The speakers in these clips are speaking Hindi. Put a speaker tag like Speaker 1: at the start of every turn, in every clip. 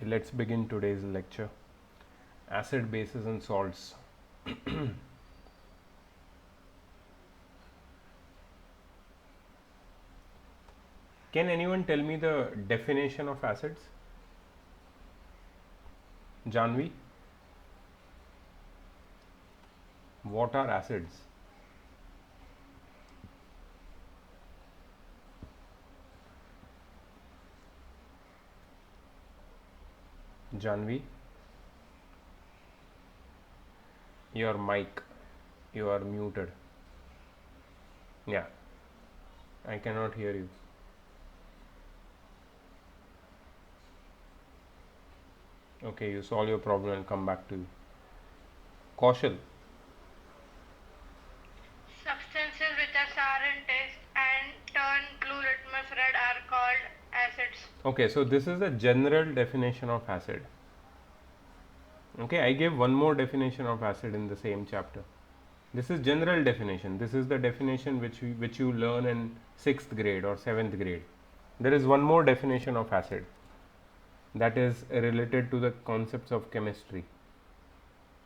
Speaker 1: Okay, let's begin today's lecture. Acid, bases and salts. Can anyone tell me the definition of acids? Janvi, what are acids? Janvi, your mic, you are muted. Yeah, I cannot hear you. Okay, you solve your problem and come back to you. Kaushal,
Speaker 2: Substances which are sour in taste and turn blue litmus red are called acids.
Speaker 1: okay, so this is a general definition of acid. Okay, I gave one more definition of acid in the same chapter. This is general definition. This is the definition which you learn in 6th grade or 7th grade. There is one more definition of acid that is related to the concepts of chemistry.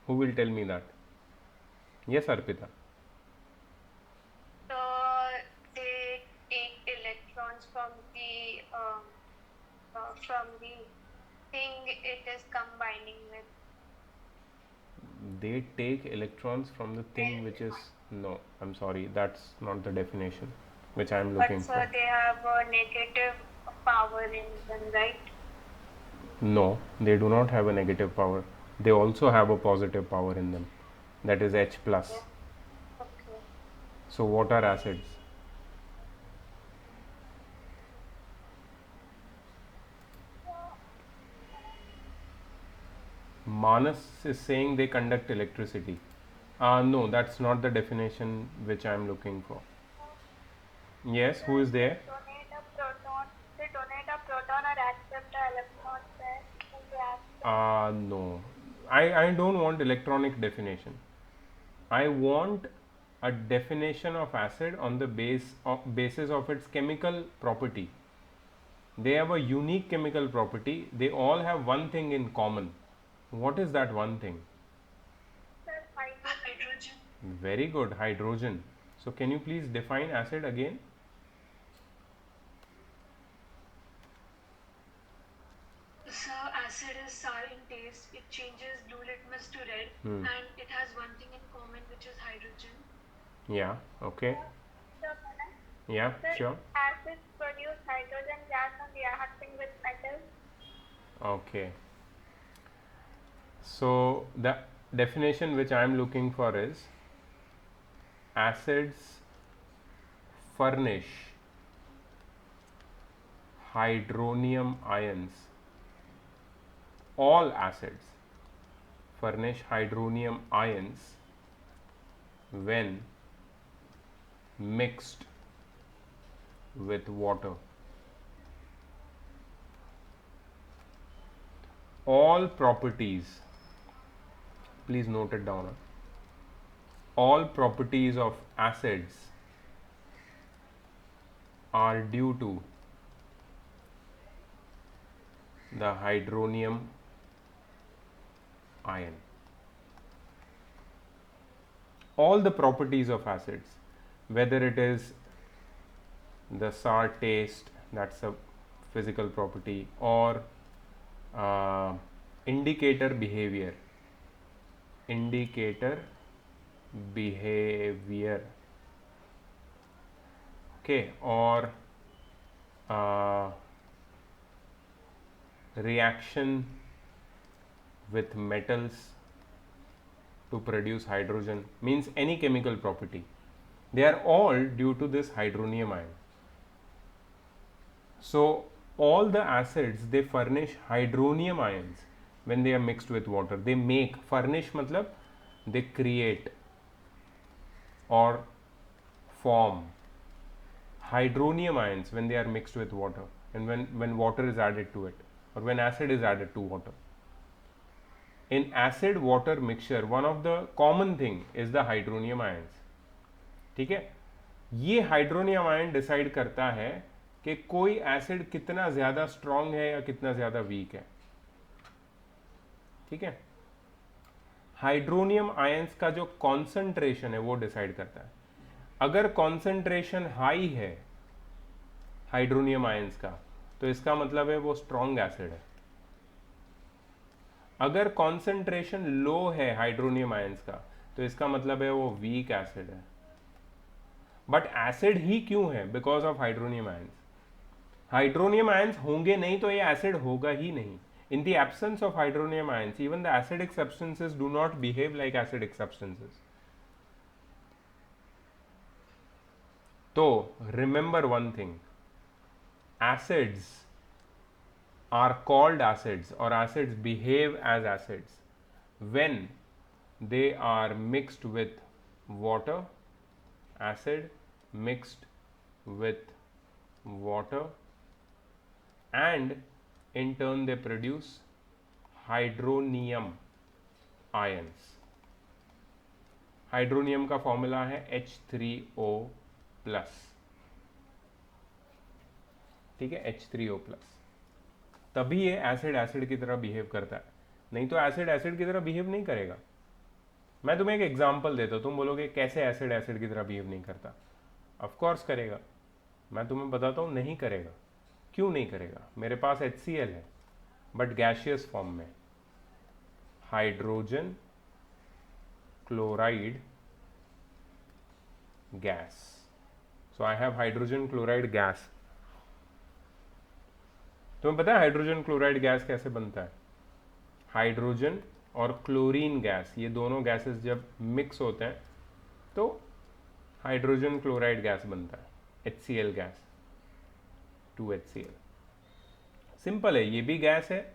Speaker 1: Who will tell me that? Yes, Arpita.
Speaker 2: So they take electrons from the thing it is combining with.
Speaker 1: They take electrons from the thing which is, no, I'm sorry, that's not the definition which I am looking
Speaker 2: But
Speaker 1: for.
Speaker 2: they have a negative power in them, right?
Speaker 1: No, they do not have a negative power. They also have a positive power in them. That is H plus.
Speaker 2: Okay.
Speaker 1: So what are acids? Manas is saying they conduct electricity. No, that's not the definition which I am looking for. Yes, who is there?
Speaker 2: They donate a proton or accept the electron in the atom.
Speaker 1: No. I don't want electronic definition. I want a definition of acid on the basis of its chemical property. They have a unique chemical property. They all have one thing in common. What is that one thing?
Speaker 2: Hydrogen.
Speaker 1: Very good, hydrogen. So can you please define acid again?
Speaker 2: So acid is sour in taste. It changes blue litmus to red, and it has one thing in common, which is hydrogen.
Speaker 1: Yeah, okay. Yeah, sure.
Speaker 2: Acids produce hydrogen gas on reacting with metals.
Speaker 1: Okay. So the definition which I am looking for is acids furnish hydronium ions. All acids furnish hydronium ions when mixed with water. All properties, please note it down. All properties of acids are due to the hydronium ion. All the properties of acids, whether it is the sour taste, that's a physical property, or indicator behavior, okay, or reaction with metals to produce hydrogen, means any chemical property, they are all due to this hydronium ion. So all the acids, they furnish hydronium ions when they are mixed with water. They make, furnish matlab they create or form hydronium ions when they are mixed with water, and when water is added to it, or when acid is added to water. In acid water mixture, one of the common thing is the hydronium ions. ठीक है, ये हाइड्रोनियम आयन डिसाइड करता है कि कोई एसिड कितना ज़्यादा स्ट्रॉन्ग है या कितना ज़्यादा वीक है. ठीक है। हाइड्रोनियम आयंस का जो कॉन्सेंट्रेशन है वो डिसाइड करता है। अगर कॉन्सेंट्रेशन हाई है हाइड्रोनियम आयंस का, तो इसका मतलब है वो स्ट्रॉन्ग एसिड है। अगर कॉन्सेंट्रेशन लो है हाइड्रोनियम आयंस का, तो इसका मतलब है वो वीक एसिड है। बट एसिड ही क्यों है? Because of hydronium ions. Hydronium ions होंगे नहीं तो ये एसिड होगा ही नहीं। In the absence of hydronium ions, even the acidic substances do not behave like acidic substances. तो remember one thing, acids are called acids or acids behave as acids when they are mixed with water, acid mixed with water, and in turn they produce hydronium ions. Hydronium का फॉर्मूला है H3O प्लस, ठीक है, H3O प्लस। तभी ये एसिड एसिड की तरह बिहेव करता है, नहीं तो एसिड एसिड की तरह बिहेव नहीं करेगा। मैं तुम्हें एक एग्जांपल देता हूँ, तुम बोलोगे कैसे एसिड एसिड की तरह बिहेव नहीं करता? ऑफ कोर्स करेगा। मैं तुम्हें बताता हूँ नहीं करेगा। क्यों नहीं करेगा? मेरे पास HCl है बट गैशियस फॉर्म में, hydrogen chloride gas. So I have hydrogen chloride gas. तुम्हें पता है हाइड्रोजन क्लोराइड गैस कैसे बनता है? हाइड्रोजन और क्लोरीन गैस, ये दोनों गैसेस जब मिक्स होते हैं तो हाइड्रोजन क्लोराइड गैस बनता है, HCl गैस, 2HCl। सिंपल है, ये भी गैस है,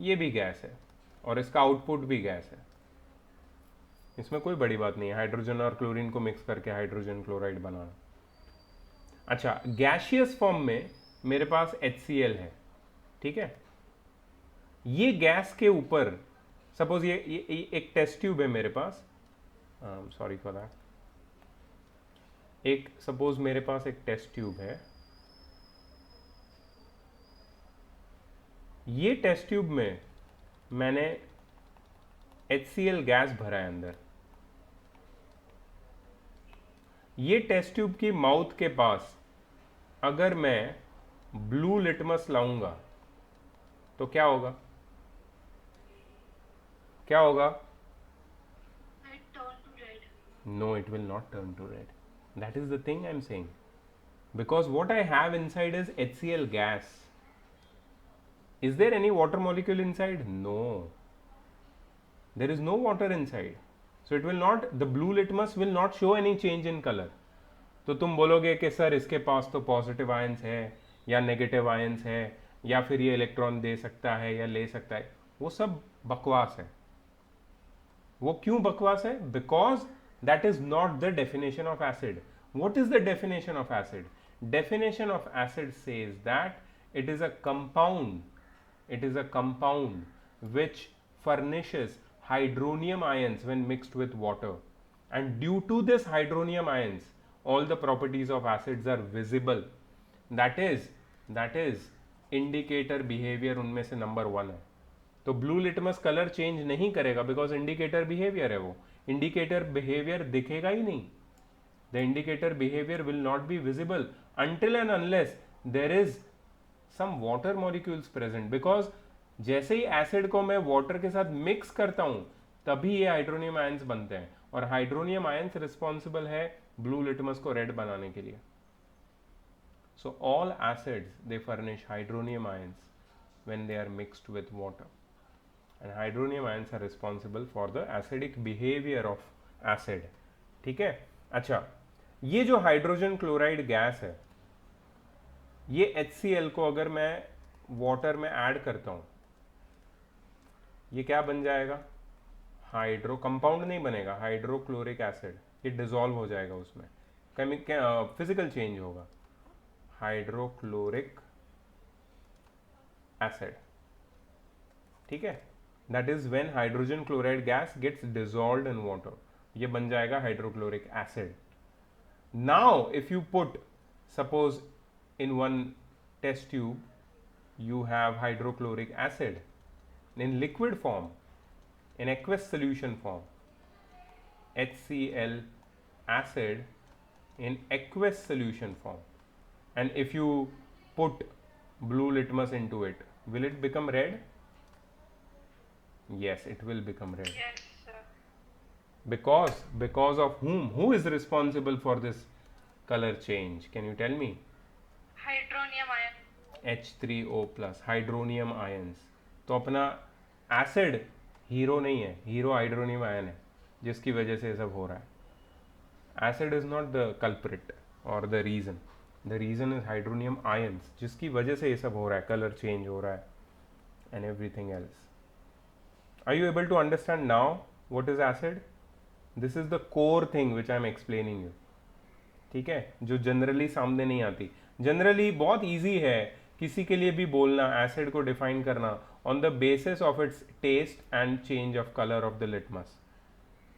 Speaker 1: ये भी गैस है, और इसका आउटपुट भी गैस है। इसमें कोई बड़ी बात नहीं है हाइड्रोजन और क्लोरीन को मिक्स करके हाइड्रोजन क्लोराइड बनाना। अच्छा, गैशियस फॉर्म में मेरे पास HCl है, ठीक है। ये गैस के ऊपर सपोज ये एक टेस्ट ट्यूब है मेरे पास, सॉरी फॉर दैट। एक सपोज मेरे पास एक टेस्ट ट्यूब है, ये टेस्ट ट्यूब में मैंने HCl गैस भरा है अंदर। ये टेस्ट ट्यूब की माउथ के पास अगर मैं ब्लू लिटमस लाऊंगा तो क्या होगा? क्या होगा?
Speaker 2: It turn to red.
Speaker 1: No, it will not turn to red. That is the thing I'm saying. Because what I have inside is HCl gas. Is there any water molecule inside? No. There is no water inside. So it will not, the blue litmus will not show any change in color. तो तुम बोलोगे कि सर इसके पास तो पॉजिटिव आयंस है या नेगेटिव आयंस है या फिर ये इलेक्ट्रॉन दे सकता है या ले सकता है, वो सब बकवास है। वो क्यों बकवास है? Because that is not the definition of acid. What is the definition of acid? Definition of acid says that it is a compound, it is a compound which furnishes hydronium ions when mixed with water, and due to this hydronium ions all the properties of acids are visible. that is indicator behavior उनमें से नंबर 1 है। तो ब्लू लिटमस कलर चेंज नहीं करेगा बिकॉज इंडिकेटर बिहेवियर है, वो इंडिकेटर बिहेवियर दिखेगा ही नहीं। The indicator behaviour will not be visible until and unless there is some water molecules present, because जैसे ही एसिड को मैं वाटर के साथ मिक्स करता हूं तभी ये हाइड्रोनियम आयंस बनते हैं, और हाइड्रोनियम आयंस रिस्पॉन्सिबल है ब्लू लिटमस को रेड बनाने के लिए। So all acids they furnish hydronium ions when they are mixed with water, and hydronium ions are responsible for the acidic behaviour of acid, ठीक है। अच्छा, ये जो हाइड्रोजन क्लोराइड गैस है, ये HCl को अगर मैं वाटर में ऐड करता हूं, ये क्या बन जाएगा? हाइड्रो, कंपाउंड नहीं बनेगा, हाइड्रोक्लोरिक एसिड। ये डिसॉल्व हो जाएगा, उसमें फिजिकल चेंज होगा, हाइड्रोक्लोरिक एसिड, ठीक है। That is when hydrogen chloride gas gets dissolved in water, ये बन जाएगा hydrochloric acid. Now if you put, suppose in one test tube you have hydrochloric acid, in liquid form, in aqueous solution form, HCl acid in aqueous solution form, and if you put blue litmus into it, will it become red? Yes, it will become red.
Speaker 2: Yes, sir.
Speaker 1: Because of whom? Who is responsible for this color change? Can you tell me?
Speaker 2: Hydronium ion.
Speaker 1: H3O plus hydronium ions. तो अपना एसिड हीरो नहीं है, हीरो हाइड्रोनियम आयन है जिसकी वजह से ये सब हो रहा है. Acid is not the culprit और the reason is hydronium ions जिसकी वजह से ये सब हो रहा है, कलर चेंज हो रहा है and everything else. Are you able to understand now what is acid? This is the core thing which I am explaining you. ठीक है, जो जनरली सामने नहीं आती. जनरली बहुत इजी है किसी के लिए भी बोलना, एसिड को डिफाइन करना on the basis of its test and change of colour of the litmus.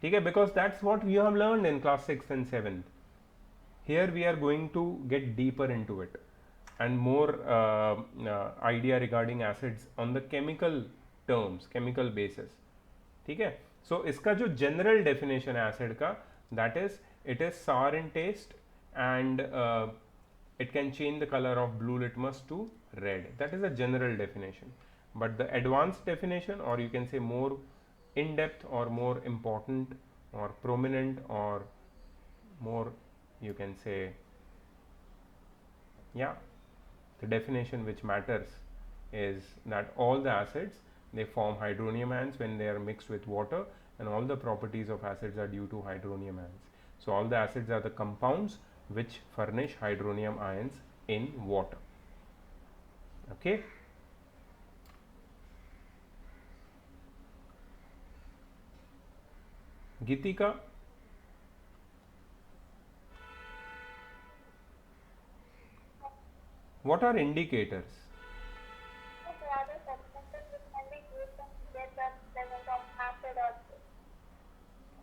Speaker 1: ठीक है, because that's what we have learned in class 6th and 7th. Here we are going to get deeper into it and more idea regarding acids on the chemical terms, chemical basis. ठीक है, so इसका जो general definition है acid का, that is it is sour in taste and it can change the color of blue litmus to red. That is a general definition, but the advanced definition, or you can say more in depth or more important or prominent or more, you can say, yeah, the definition which matters is that all the acids, they form hydronium ions when they are mixed with water, and all the properties of acids are due to hydronium ions. So all the acids are the compounds which furnish hydronium ions in water. Okay. Gitika, what are indicators?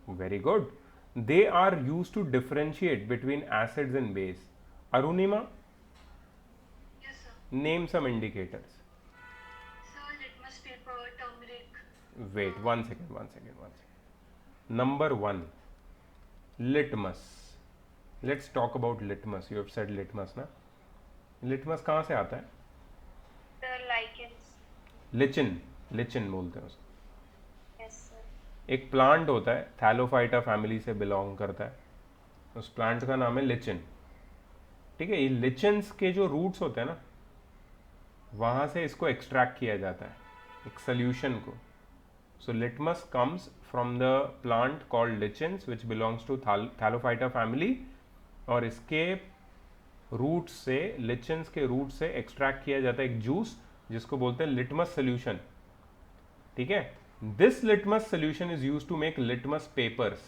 Speaker 1: Very good. They are used to differentiate between acids and base. Arunima,
Speaker 2: Yes, sir.
Speaker 1: name some indicators.
Speaker 2: Sir, litmus paper, turmeric.
Speaker 1: Wait, one second. Number 1, litmus. Let's talk about litmus. You have said litmus, na? Litmus कहाँ से आता है?
Speaker 2: The lichens.
Speaker 1: लिचिन बोलते हैं उसको.
Speaker 2: Yes, sir.
Speaker 1: एक प्लांट होता है, थैलोफाइटा फैमिली से बिलोंग करता है, उस प्लांट का नाम है लिचिन. ठीक है, ये लिचन्स के जो रूट्स होते हैं ना, वहाँ से इसको एक्सट्रैक्ट किया जाता है एक सोल्यूशन को. So litmus comes from the plant called lichens which belongs to thallophyta family, और इसके रूट्स से, लिचन्स के रूट से एक्सट्रैक्ट किया जाता है एक जूस जिसको बोलते हैं लिटमस सोल्यूशन. ठीक है, this litmus solution is used to make litmus papers.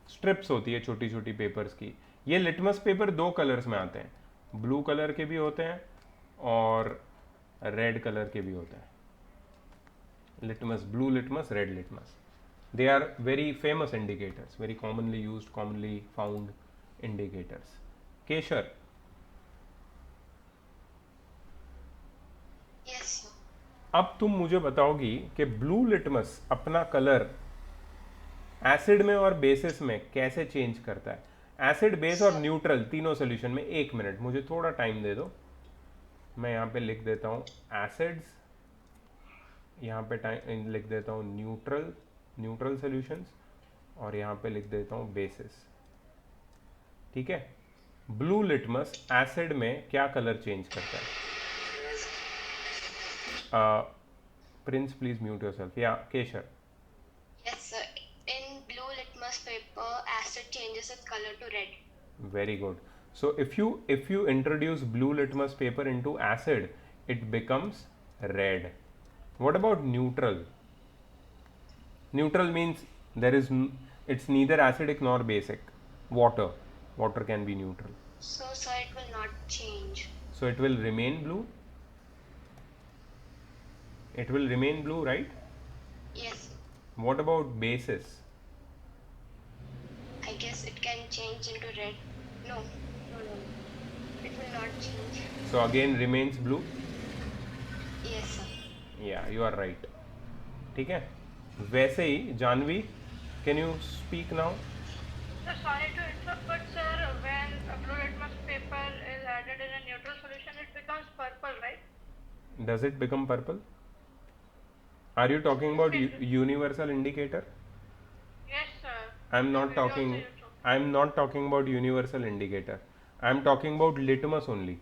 Speaker 1: Strips होती है छोटी छोटी पेपर्स की. ये लिटमस पेपर 2 कलर्स में आते हैं, ब्लू कलर के भी होते हैं और रेड कलर के भी होते हैं. Litmus, blue litmus, red litmus, they are very famous indicators, very commonly used, commonly found indicators. Keshar,
Speaker 2: Yes, sir.
Speaker 1: अब तुम मुझे बताओगी कि ब्लू लिटमस अपना कलर एसिड में और बेसिस में कैसे चेंज करता है. एसिड, बेस और न्यूट्रल तीनों सोल्यूशन में. 1 मिनट मुझे थोड़ा टाइम दे दो, मैं यहाँ पे लिख देता हूँ एसिड्स, यहाँ पे टाइम लिख देता हूँ न्यूट्रल सॉल्यूशंस, और यहाँ पे लिख देता हूँ बेसिस. ठीक है, ब्लू लिटमस एसिड में क्या कलर चेंज करता है? Prince please mute yourself. या केशर.
Speaker 2: Yes, sir. In blue litmus paper, acid changes its color to red.
Speaker 1: Very good. So if you introduce blue litmus paper into acid, it becomes red. What about neutral? Neutral means it's neither acidic nor basic. Water can be neutral.
Speaker 2: So, sir, it will not change.
Speaker 1: So it will remain blue. It will remain blue, right?
Speaker 2: Yes.
Speaker 1: What about bases?
Speaker 2: I guess it can change into red. No. It will not change.
Speaker 1: So again remains blue.
Speaker 2: Yes, sir.
Speaker 1: या यू आर राइट. ठीक है. वैसे ही Janvi, can you speak now?
Speaker 3: Sir, sorry to interrupt, but sir, when a blue litmus paper is added in a neutral solution, it becomes purple, right?
Speaker 1: Does it become purple? Are you talking about
Speaker 3: It-
Speaker 1: universal indicator?
Speaker 3: yes, sir.
Speaker 1: I'm
Speaker 3: So
Speaker 1: not
Speaker 3: we also
Speaker 1: talking.
Speaker 3: use to.
Speaker 1: I'm not talking about universal indicator. I'm talking about litmus only.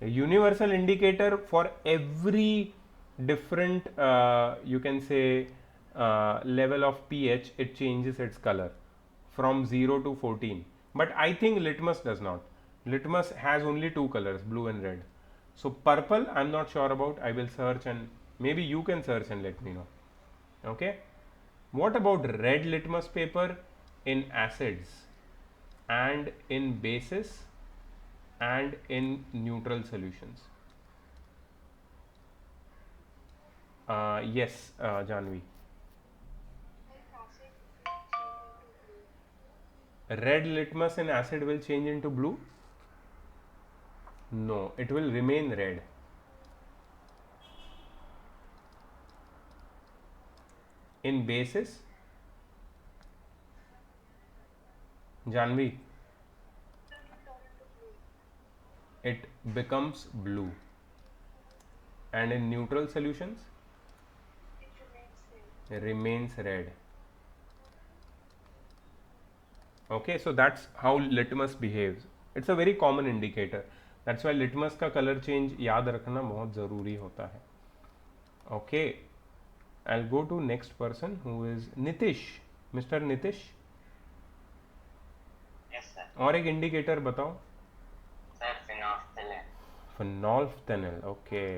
Speaker 1: A universal indicator for every different, you can say, level of pH, it changes its color from 0 to 14. But I think litmus does not. Litmus has only two colors, blue and red. So purple, I'm not sure about. I will search, and maybe you can search and let me know. Okay. What about red litmus paper in acids and in bases and in neutral solutions? Yes, Janvi. Red litmus in acid will change into blue? No, it will remain red. In bases, Janvi, it becomes blue. And in neutral solutions, it remains red. Okay, so that's how litmus behaves. It's a very common indicator. That's why litmus का color change याद रखना बहुत ज़रूरी होता है. Okay, I'll go to next person who is Nitish. Mr. Nitish.
Speaker 4: Yes, sir.
Speaker 1: और एक indicator बताओ.
Speaker 4: Sir, phenolphthalein.
Speaker 1: Phenolphthalein. Okay.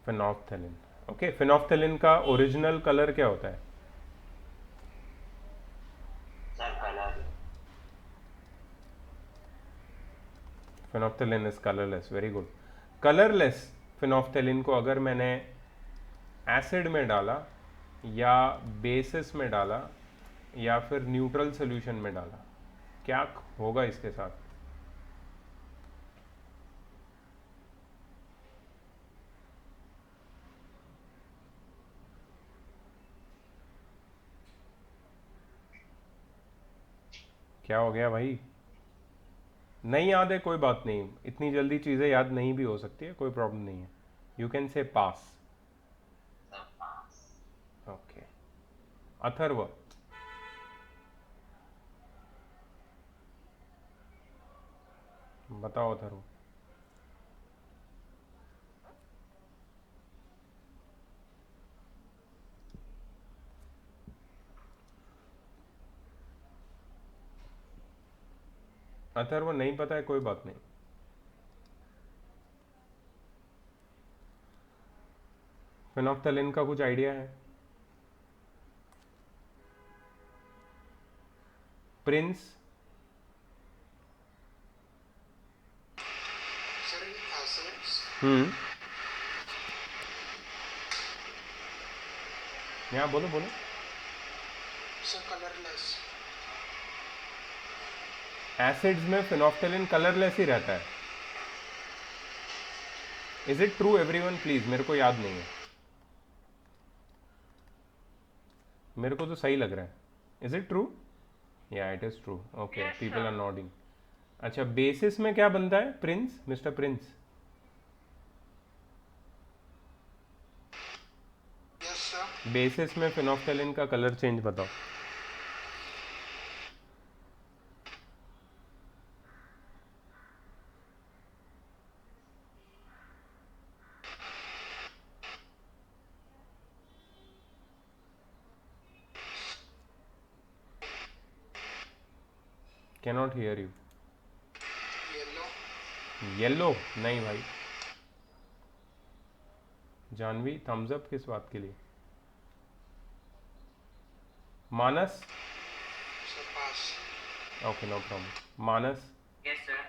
Speaker 1: Phenolphthalein. Okay, phenolphthalein का ओरिजिनल कलर क्या होता है?
Speaker 4: Sir, color.
Speaker 1: Phenolphthalein is colorless. Very good. Colorless phenolphthalein को अगर मैंने एसिड में डाला या बेसिस में डाला या फिर न्यूट्रल सॉल्यूशन में डाला, क्या होगा इसके साथ? क्या हो गया भाई? नहीं याद है, कोई बात नहीं, इतनी जल्दी चीज़ें याद नहीं भी हो सकती है, कोई प्रॉब्लम नहीं है. यू कैन से पास.
Speaker 4: Sir, pass.
Speaker 1: ओके. अथर्व. बताओ अथर्व. अथर्व नहीं पता है, कोई बात नहीं. फिनोफ्थलीन का कुछ आइडिया है? प्रिंस.
Speaker 5: Sir, in acids,
Speaker 1: यहाँ बोलो बोलो.
Speaker 5: sir, colorless.
Speaker 1: एसिड्स में फिनोफ्थलीन कलरलेस ही रहता है. Is it true everyone? Please, मेरे को याद नहीं है, मेरे को तो सही लग रहा है. Is it true? या it is true. Okay,
Speaker 3: Yes,
Speaker 1: people
Speaker 3: sir.
Speaker 1: Are nodding. अच्छा, बेसिस में क्या बनता है Prince, mister Prince?
Speaker 5: Yes, sir.
Speaker 1: Bases में फिनोफ्थलीन का कलर चेंज बताओ. Cannot hear you.
Speaker 5: Yellow.
Speaker 1: Yellow? नहीं भाई. जानवी, थम्स अप किस बात के लिए? Manas.
Speaker 5: Sir, pass.
Speaker 1: Okay, no problem. Manas.
Speaker 4: Yes, sir.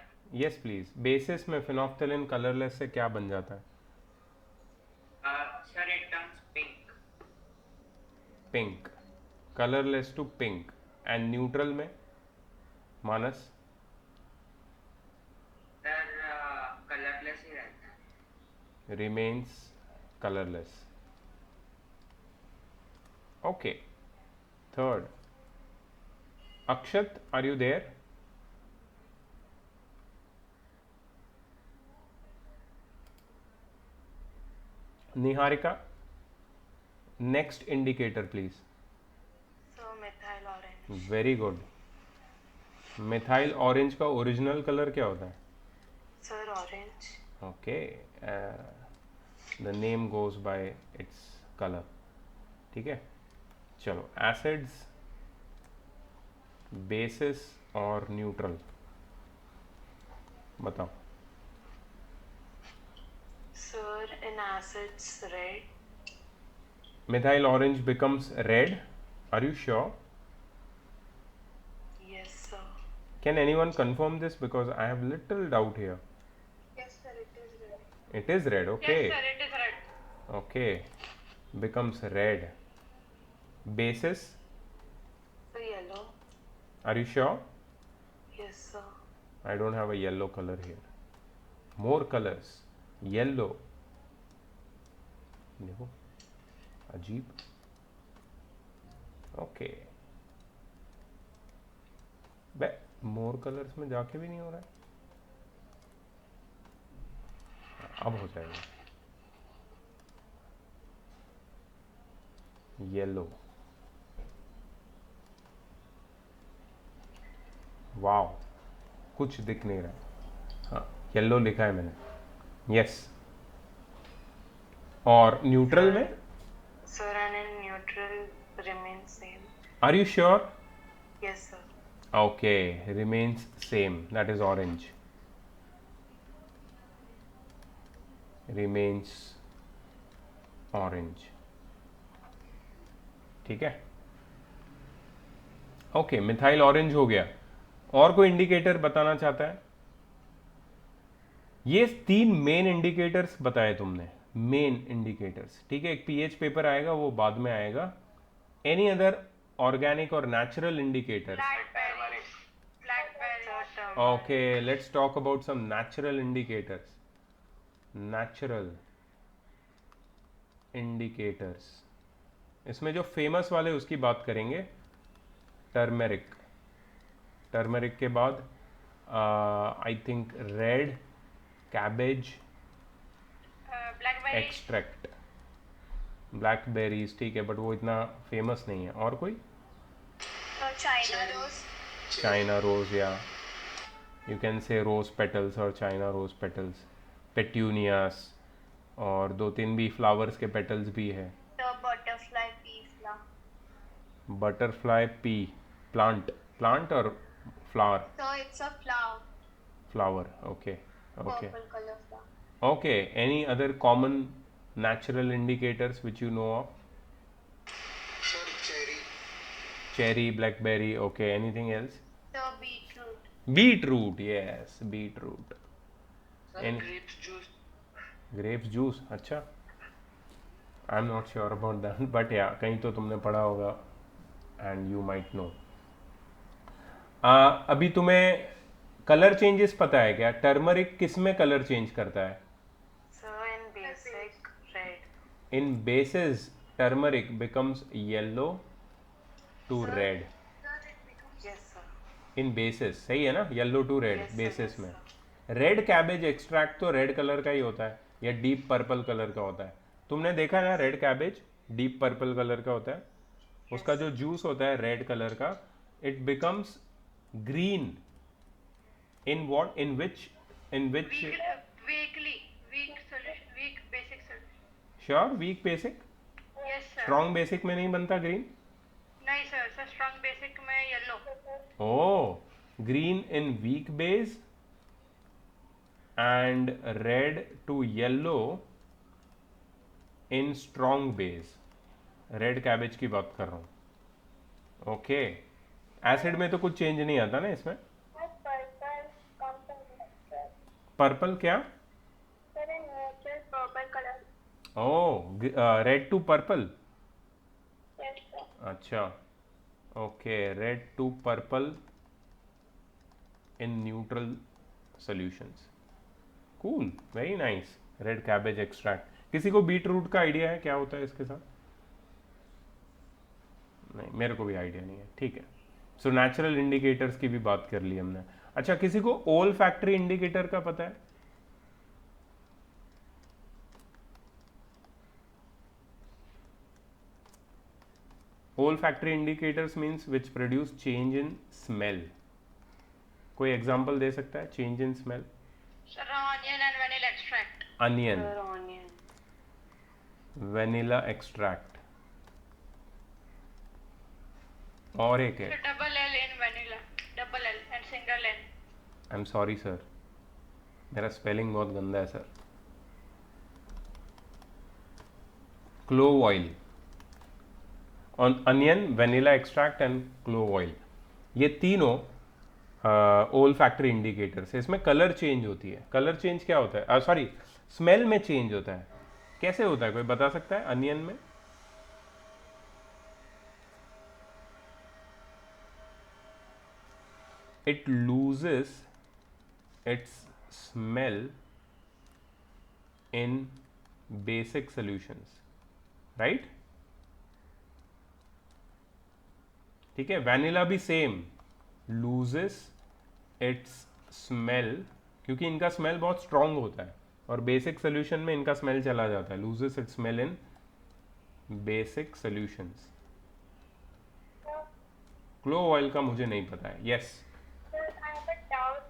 Speaker 1: Yes please. Bases में फिनोफ्थलीन कलरलेस से क्या बन जाता है?
Speaker 4: Sir, it turns pink.
Speaker 1: Pink. Colourless to pink. And neutral में? Manas. remains colorless. Okay. Third, Akshat, are you there? Niharika, next indicator please.
Speaker 6: So methyl orange.
Speaker 1: Very good. Methyl orange का ओरिजिनल कलर क्या होता है?
Speaker 6: Sir, orange.
Speaker 1: Okay, the name goes by its colour. ठीक है, चलो एसिड्स, बेसिस और न्यूट्रल बताओ.
Speaker 6: Sir, in acids, red.
Speaker 1: Methyl orange becomes red. Are you sure?
Speaker 6: Yes, sir.
Speaker 1: Can anyone confirm this, because I have little doubt here.
Speaker 2: Yes, sir, it is red.
Speaker 1: It is red, okay.
Speaker 3: Yes, sir, it is red.
Speaker 1: Okay, becomes red. Basis,
Speaker 6: So yellow.
Speaker 1: are you sure?
Speaker 6: Yes, sir.
Speaker 1: I don't have a yellow color here. More colors. Yellow. देखो, अजीब. Okay. बे मोर कलर्स में जाके भी नहीं हो रहा है. अब हो जाएगा. येलो. वाओ, कुछ दिख नहीं रहा है. हाँ, येलो लिखा है मैंने. यस. और न्यूट्रल में?
Speaker 6: Sir, and in neutral remains same.
Speaker 1: Are you sure?
Speaker 6: Yes, sir.
Speaker 1: Okay, remains same. That is orange. Remains orange. ठीक है. ओके, मिथाइल ऑरेंज हो गया. और कोई इंडिकेटर बताना चाहता है? ये 3 मेन इंडिकेटर्स बताए तुमने. Main indicators. ठीक है, एक पीएच पेपर आएगा, वो बाद में आएगा. एनी अदर ऑर्गेनिक और natural indicators?
Speaker 3: Blackberry.
Speaker 1: Okay, let's talk about some natural indicators. Natural indicators. इसमें जो फेमस वाले उसकी बात करेंगे. टर्मेरिक. टर्मेरिक के बाद I think red cabbage
Speaker 3: Blackberry.
Speaker 1: Extract. Blackberries, ठीक है, बट वो इतना फेमस नहीं है. और कोई?
Speaker 2: China rose.
Speaker 1: चाइना रोज, या you can say rose petals और चाइना रोज पेटल्स. पेट्यूनियास, और 2-3 भी फ्लावर्स के पेटल्स भी है.
Speaker 2: The butterfly pea flower.
Speaker 1: Butterfly pea. Plant. Plant और flower?
Speaker 2: So it's a flower.
Speaker 1: Flower. Okay. Okay.
Speaker 2: Purple color flower.
Speaker 1: Okay. Any other common natural indicators which you know of?
Speaker 5: Sir, cherry.
Speaker 1: Cherry, blackberry. Okay, anything else?
Speaker 2: The beetroot.
Speaker 1: Beetroot, yes, beetroot.
Speaker 4: Sir,
Speaker 1: Any-
Speaker 4: grapes juice.
Speaker 1: Grapes juice, अच्छा. I'm not sure about that, but yeah, कहीं तो तुमने पढ़ा होगा and you might know. अभी तुम्हें कलर चेंजेस पता है क्या? टर्मरिक किस में कलर चेंज करता है?
Speaker 6: Sir, in basic, red.
Speaker 1: In bases, turmeric becomes yellow to red.
Speaker 6: Yes, sir.
Speaker 1: In bases, सही है ना? Yellow to red
Speaker 6: Yes, sir,
Speaker 1: bases
Speaker 6: yes,
Speaker 1: में.
Speaker 6: sir.
Speaker 1: रेड कैबेज एक्सट्रैक्ट तो रेड कलर का ही होता है या डीप पर्पल कलर का होता है? तुमने देखा ना, red cabbage deep purple colour का होता है. उसका जो जूस होता है रेड कलर का, it becomes green. In what? In which
Speaker 3: Weak solution, weak basic solution.
Speaker 1: श्योर? Weak basic?
Speaker 3: Yes, sir.
Speaker 1: Strong basic में नहीं बनता ग्रीन?
Speaker 3: नहीं सर, सर strong basic में yellow.
Speaker 1: Oh, green in weak base and red to yellow in strong base. Red cabbage की बात कर रहा हूँ. ओके. एसिड में तो कुछ चेंज नहीं आता ना इसमें? पर्पल क्या?
Speaker 2: Purple color.
Speaker 1: Oh, red to purple.
Speaker 2: Yes, sir.
Speaker 1: अच्छा. Okay, red to purple in neutral solutions. Cool, very nice. Red cabbage extract. किसी को बीट रूट का आइडिया है क्या होता है इसके साथ? नहीं, मेरे को भी आइडिया नहीं है. ठीक है. सो नेचुरल इंडिकेटर्स की भी बात कर ली हमने. अच्छा, किसी को ओल फैक्ट्री इंडिकेटर का पता है? Olfactory indicators means which produce change in smell. कोई एग्जांपल दे सकता है change in smell?
Speaker 3: Sir, onion and vanilla extract.
Speaker 1: Onion,
Speaker 6: Sir, onion.
Speaker 1: Vanilla extract, और एक है.
Speaker 3: Sir, double L in vanilla. Double L and single N.
Speaker 1: I am sorry sir, मेरा स्पेलिंग बहुत गंदा है sir. Clove oil, onion, vanilla extract and clove oil, ये तीनों ओल फैक्ट्री इंडिकेटर्स है. इसमें कलर चेंज होती है. कलर चेंज क्या होता है? सॉरी, स्मेल में चेंज होता है. कैसे होता है, कोई बता सकता है? अनियन में it loses its smell in basic solutions, right? ठीक है. वैनिला भी सेम, loses its smell, क्योंकि इनका स्मेल बहुत स्ट्रांग होता है और बेसिक सोल्यूशन में इनका स्मेल चला जाता है. loses its smell in basic solutions. Clove oil का मुझे नहीं पता है. Yes.
Speaker 3: Sir, I have a doubt.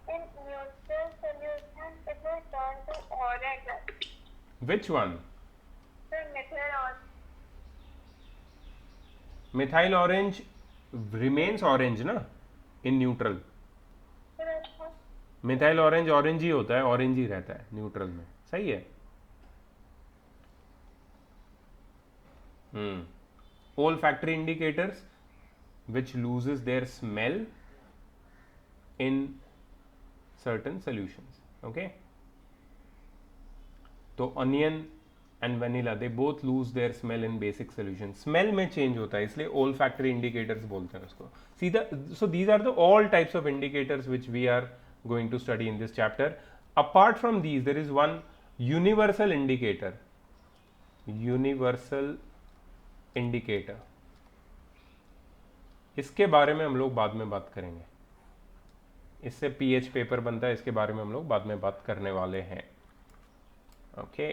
Speaker 3: In neutral solution, it will turn to orange.
Speaker 1: Which one?
Speaker 3: Sir, methyl orange.
Speaker 1: Methyl orange remains orange ना इन न्यूट्रल.
Speaker 3: Sir, अच्छा.
Speaker 1: मिथाइल ऑरेंज ऑरेंज ही होता है, ऑरेंज ही रहता है न्यूट्रल में. सही है. Olfactory indicators which loses their smell in certain solutions. Okay. तो onion and vanilla they both lose their smell in basic solution. Smell में चेंज होता है, इसलिए ओल फैक्ट्री इंडिकेटर्स बोलते हैं उसको. सीधा. So these are the all types of indicators which we are going to study in this chapter. Apart from these, there is one universal indicator. Universal indicator. इसके बारे में हम लोग बाद में बात करेंगे. इससे पीएच पेपर बनता है, इसके बारे में हम लोग बाद में बात करने वाले हैं. Okay.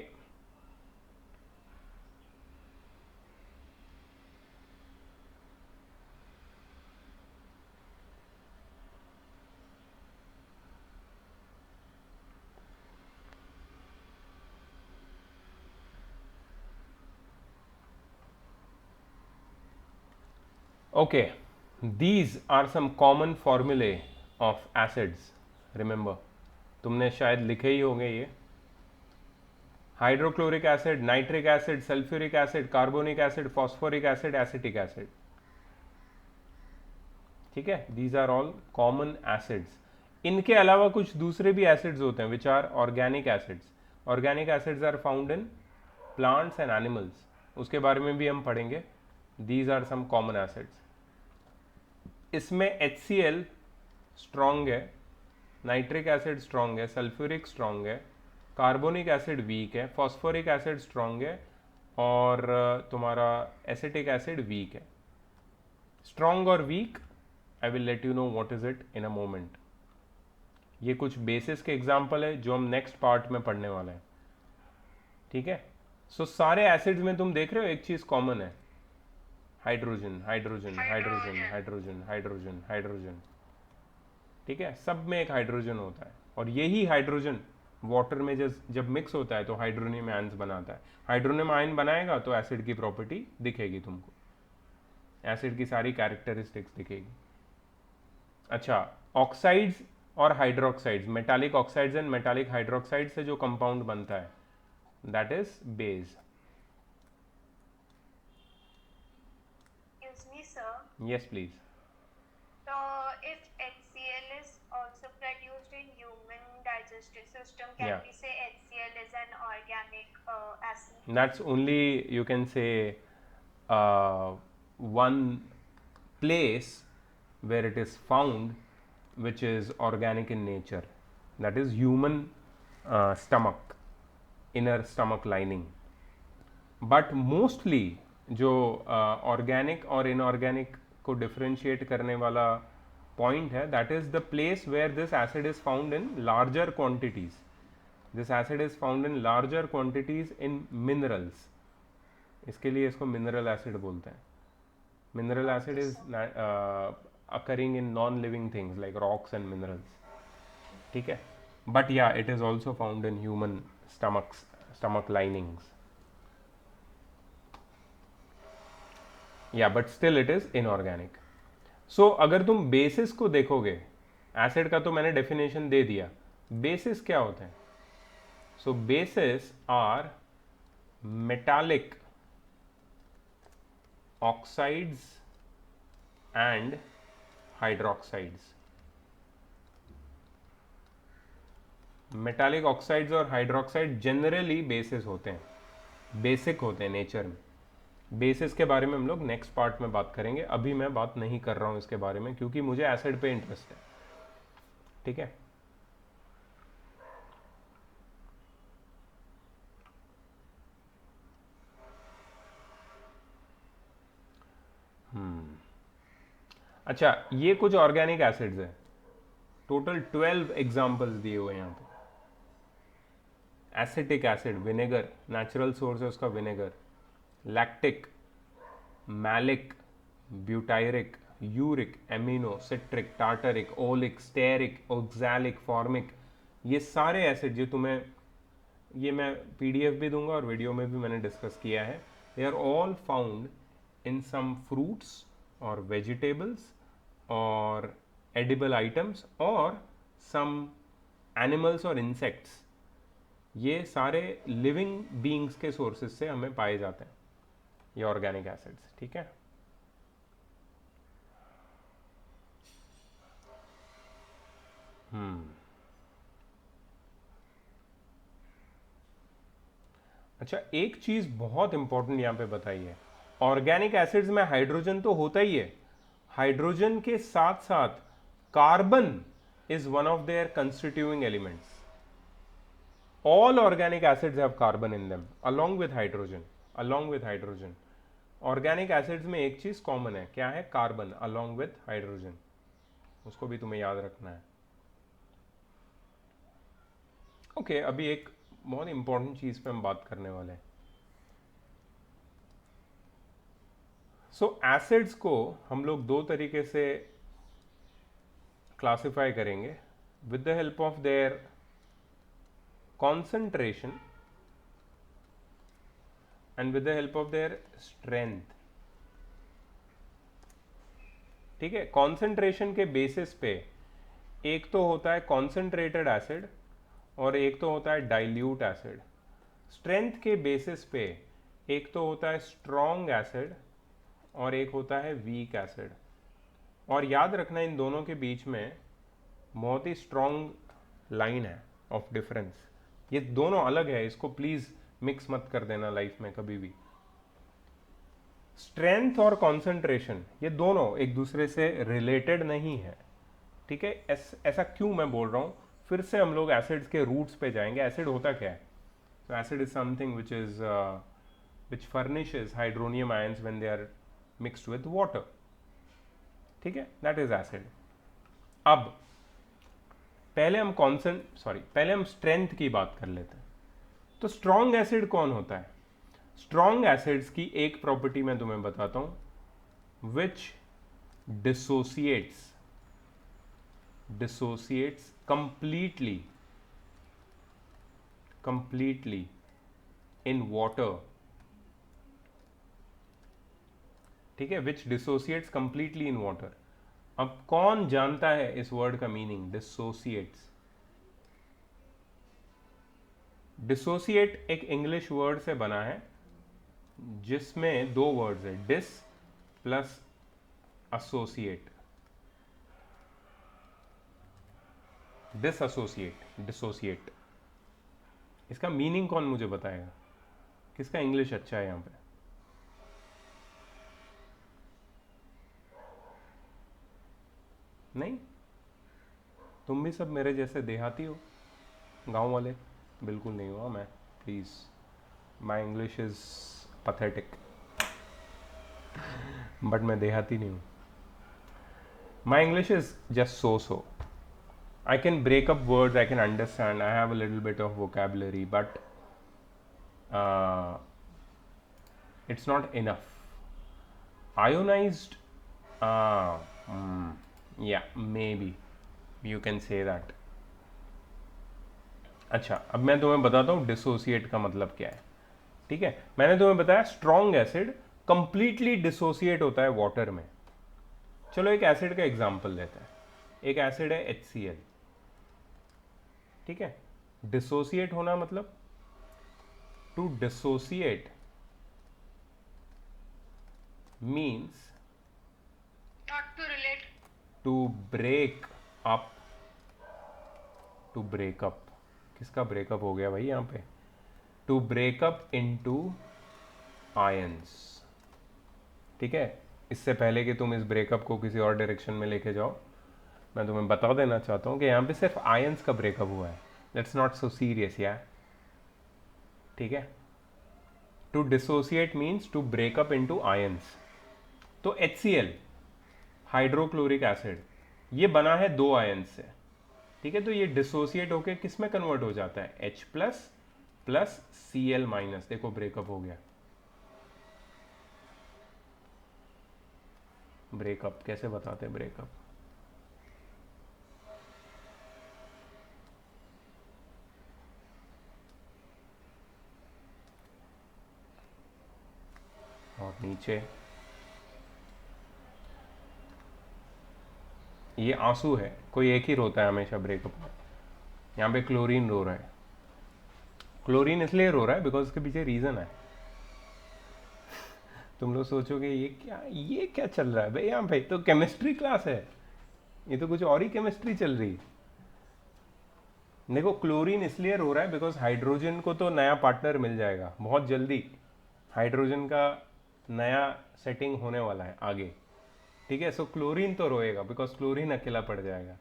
Speaker 1: Okay, these are some common formulae of acids. Remember, तुमने शायद लिखे ही होंगे ये. Hydrochloric acid, nitric acid, sulphuric acid, carbonic acid, phosphoric acid, acetic acid. ठीक है. These are all common acids. इनके अलावा कुछ दूसरे भी एसिड्स होते हैं which are organic acids. Organic acids are found in plants and animals. उसके बारे में भी हम पढ़ेंगे. These are some common acids. इसमें HCl स्ट्रॉन्ग है, नाइट्रिक एसिड स्ट्रॉन्ग है, सल्फ्यूरिक स्ट्रॉन्ग है, कार्बोनिक एसिड वीक है, फॉस्फोरिक एसिड स्ट्रॉन्ग है और तुम्हारा एसिटिक एसिड वीक है. स्ट्रॉन्ग और weak, I will let you know what is it in a moment. ये कुछ बेसिस के एग्जाम्पल है जो हम नेक्स्ट पार्ट में पढ़ने वाले हैं. ठीक है. सो सारे एसिड्स में तुम देख रहे हो एक चीज कॉमन है, hydrogen hydrogen hydrogen hydrogen hydrogen hydrogen. ठीक है. सब में एक हाइड्रोजन होता है और यही हाइड्रोजन वाटर में जब मिक्स होता है तो हाइड्रोनियम आयन्स बनाता है. हाइड्रोनियम आयन बनाएगा तो एसिड की प्रॉपर्टी दिखेगी तुमको, एसिड की सारी कैरेक्टरिस्टिक्स दिखेगी. अच्छा, ऑक्साइड्स और hydroxides, metallic oxides and metallic hydroxide से जो कंपाउंड बनता है that is base.
Speaker 3: Excuse me, sir.
Speaker 1: Yes, please.
Speaker 3: So, if HCl is also produced in human digestive system, can
Speaker 1: Yeah.
Speaker 3: we say HCl is an organic acid?
Speaker 1: That's only, you can say, one place where it is found which is organic in nature, that is human stomach, inner stomach lining. But mostly जो ऑर्गेनिक और इनऑर्गेनिक को डिफ्रेंशिएट करने वाला पॉइंट है, that is the place where this acid is found in larger quantities. This acid is found in larger quantities in minerals. इसके लिए इसको मिनरल एसिड बोलते हैं. Mineral acid is occurring in non-living things like rocks and minerals. ठीक है, but yeah, it is also found in human stomach linings. Yeah, but still it is inorganic. So अगर तुम बेसिस को देखोगे, एसिड का तो मैंने डेफिनेशन दे दिया. बेसिस क्या होते हैं? So bases are metallic oxides and hydroxides. Metallic oxides और हाइड्रोक्साइड जनरली बेसिस होते हैं, बेसिक होते हैं नेचर में. बेसिस के बारे में हम लोग नेक्स्ट पार्ट में बात करेंगे. अभी मैं बात नहीं कर रहा हूं इसके बारे में क्योंकि मुझे एसिड पे इंटरेस्ट है. ठीक है, अच्छा, ये कुछ ऑर्गेनिक एसिड्स हैं. टोटल 12 एग्जाम्पल्स दिए हुए हैं यहाँ पे. Acetic acid, vinegar, natural source है उसका vinegar. Lactic, malic, butyric, uric, amino, citric, tartaric, oleic, stearic, oxalic, formic. ये सारे एसिड जो तुम्हें, ये मैं पीडीएफ भी दूंगा और वीडियो में भी मैंने डिस्कस किया है. They are all found in some fruits और वेजिटेबल्स और edible items और some animals और insects. ये सारे living beings के sources से हमें पाए जाते हैं ये organic acids. ठीक है, अच्छा, एक चीज बहुत इंपॉर्टेंट यहां पे बताई है. ऑर्गेनिक एसिड्स में हाइड्रोजन तो होता ही है, हाइड्रोजन के साथ साथ carbon is one of their constituting elements. All organic acids have carbon in them along with hydrogen. Organic acids में एक चीज कॉमन है, क्या है? Carbon along with hydrogen. उसको भी तुम्हें याद रखना है. ओके, अभी एक बहुत इंपॉर्टेंट चीज पे हम बात करने वाले हैं. सो एसिड्स को हम लोग दो तरीके से क्लासिफाई करेंगे with the help of their concentration and with the help of their strength. ठीक है, कॉन्सेंट्रेशन के बेसिस पे एक तो होता है कॉन्सेंट्रेटेड एसिड और एक तो होता है डाइल्यूट एसिड. स्ट्रेंथ के बेसिस पे एक तो होता है स्ट्रॉन्ग एसिड और एक होता है वीक एसिड. और याद रखना, इन दोनों के बीच में बहुत ही स्ट्रॉन्ग लाइन है ऑफ डिफरेंस. ये दोनों अलग है, इसको प्लीज मिक्स मत कर देना लाइफ में कभी भी. स्ट्रेंथ और कॉन्सेंट्रेशन ये दोनों एक दूसरे से रिलेटेड नहीं है. ठीक है, ऐसा क्यों मैं बोल रहा हूं? फिर से हम लोग एसिड्स के रूट्स पे जाएंगे. एसिड होता क्या है? So acid is something which furnishes hydronium ions when they are mixed with water. ठीक है, that is acid. अब पहले हम स्ट्रेंथ की बात कर लेते हैं. तो स्ट्रॉन्ग एसिड कौन होता है? स्ट्रॉन्ग एसिड्स की एक प्रॉपर्टी मैं तुम्हें बताता हूं, which dissociates completely in water. ठीक है, which dissociates completely in water. अब कौन जानता है इस वर्ड का मीनिंग? dissociates. डिसोसिएट एक इंग्लिश वर्ड से बना है जिसमें दो वर्ड्स है, डिस प्लस एसोसिएट. डिसोसिएट. इसका मीनिंग कौन मुझे बताएगा? किसका इंग्लिश अच्छा है यहां पे? नहीं, तुम भी सब मेरे जैसे देहाती हो, गांव वाले. बिल्कुल नहीं हुआ मैं, please, my English is pathetic, but मैं देहाती नहीं हूँ. My English is just so. I can break up words, I can understand, I have a little bit of vocabulary, but it's not enough. Ionized, yeah, maybe you can say that. अच्छा, अब मैं तुम्हें बताता हूँ डिसोसिएट का मतलब क्या है. ठीक है, मैंने तुम्हें बताया स्ट्रॉन्ग एसिड कंप्लीटली डिसोसिएट होता है वाटर में. चलो एक एसिड का एग्जांपल लेते हैं. एक एसिड है HCl. ठीक है, डिसोसिएट होना मतलब to dissociate means
Speaker 3: Not to relate.
Speaker 1: To break up. To break up, किसका ब्रेकअप हो गया भाई यहाँ पे? To break up into ions. ठीक है, इससे पहले कि तुम इस ब्रेकअप को किसी और डायरेक्शन में लेके जाओ, मैं तुम्हें बता देना चाहता हूँ कि यहाँ पे सिर्फ आयंस का ब्रेकअप हुआ है. दैट्स नॉट सो सीरियस यार. ठीक है, to dissociate means to break up into ions. तो HCl, हाइड्रोक्लोरिक एसिड, ये बना है 2 आयंस से. ठीक है, तो ये डिसोसिएट होके किस में कन्वर्ट हो जाता है? H plus Cl minus. देखो ब्रेकअप हो गया. ब्रेकअप कैसे बताते हैं? ब्रेकअप और नीचे ये आंसू है, कोई एक ही रोता है हमेशा ब्रेकअप में. यहाँ पे क्लोरीन रो रहा है. क्लोरीन इसलिए रो रहा है बिकॉज उसके पीछे रीजन है. तुम लोग सोचोगे ये क्या चल रहा है भाई यहाँ पे? तो केमिस्ट्री क्लास है, ये तो कुछ और ही केमिस्ट्री चल रही. देखो क्लोरीन इसलिए रो रहा है बिकॉज हाइड्रोजन को तो नया पार्टनर मिल जाएगा बहुत जल्दी. हाइड्रोजन का नया सेटिंग होने वाला है आगे. ठीक है, सो क्लोरीन तो रोएगा बिकॉज क्लोरीन अकेला पड़ जाएगा.